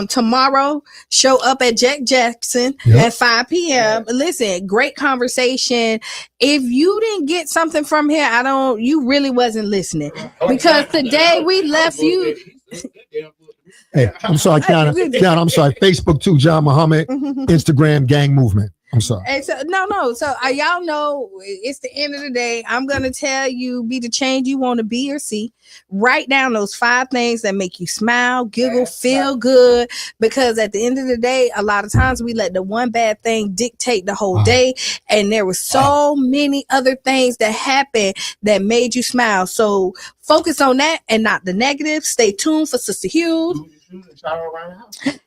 tomorrow, show up at Jack Jackson at 5 p.m. Listen, great conversation. If you didn't get something from here, you really wasn't listening, because today we left you. Hey, I'm sorry, Kiana, I'm sorry. Facebook too, John Muhammad. Instagram, Gang Movement. I'm sorry. And so no. So y'all know it's the end of the day. I'm gonna tell you, be the change you want to be or see. Write down those 5 things that make you smile, giggle, feel good. Because at the end of the day, a lot of times we let the one bad thing dictate the whole day, and there were so many other things that happened that made you smile. So focus on that and not the negative. Stay tuned for Sister Hughes.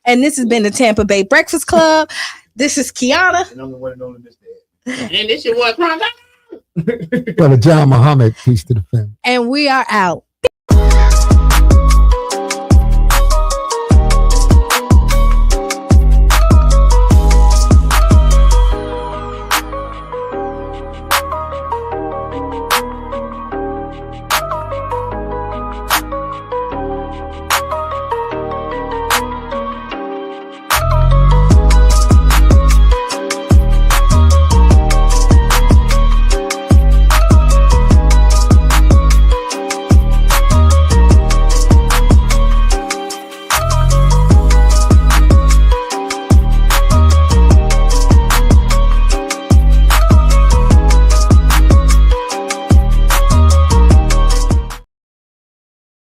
And this has been the Tampa Bay Breakfast Club. This is Kiana. And I'm the one and only Mr. And this your boy Crunkcoco. Brother John Muhammad, peace to the family. And we are out.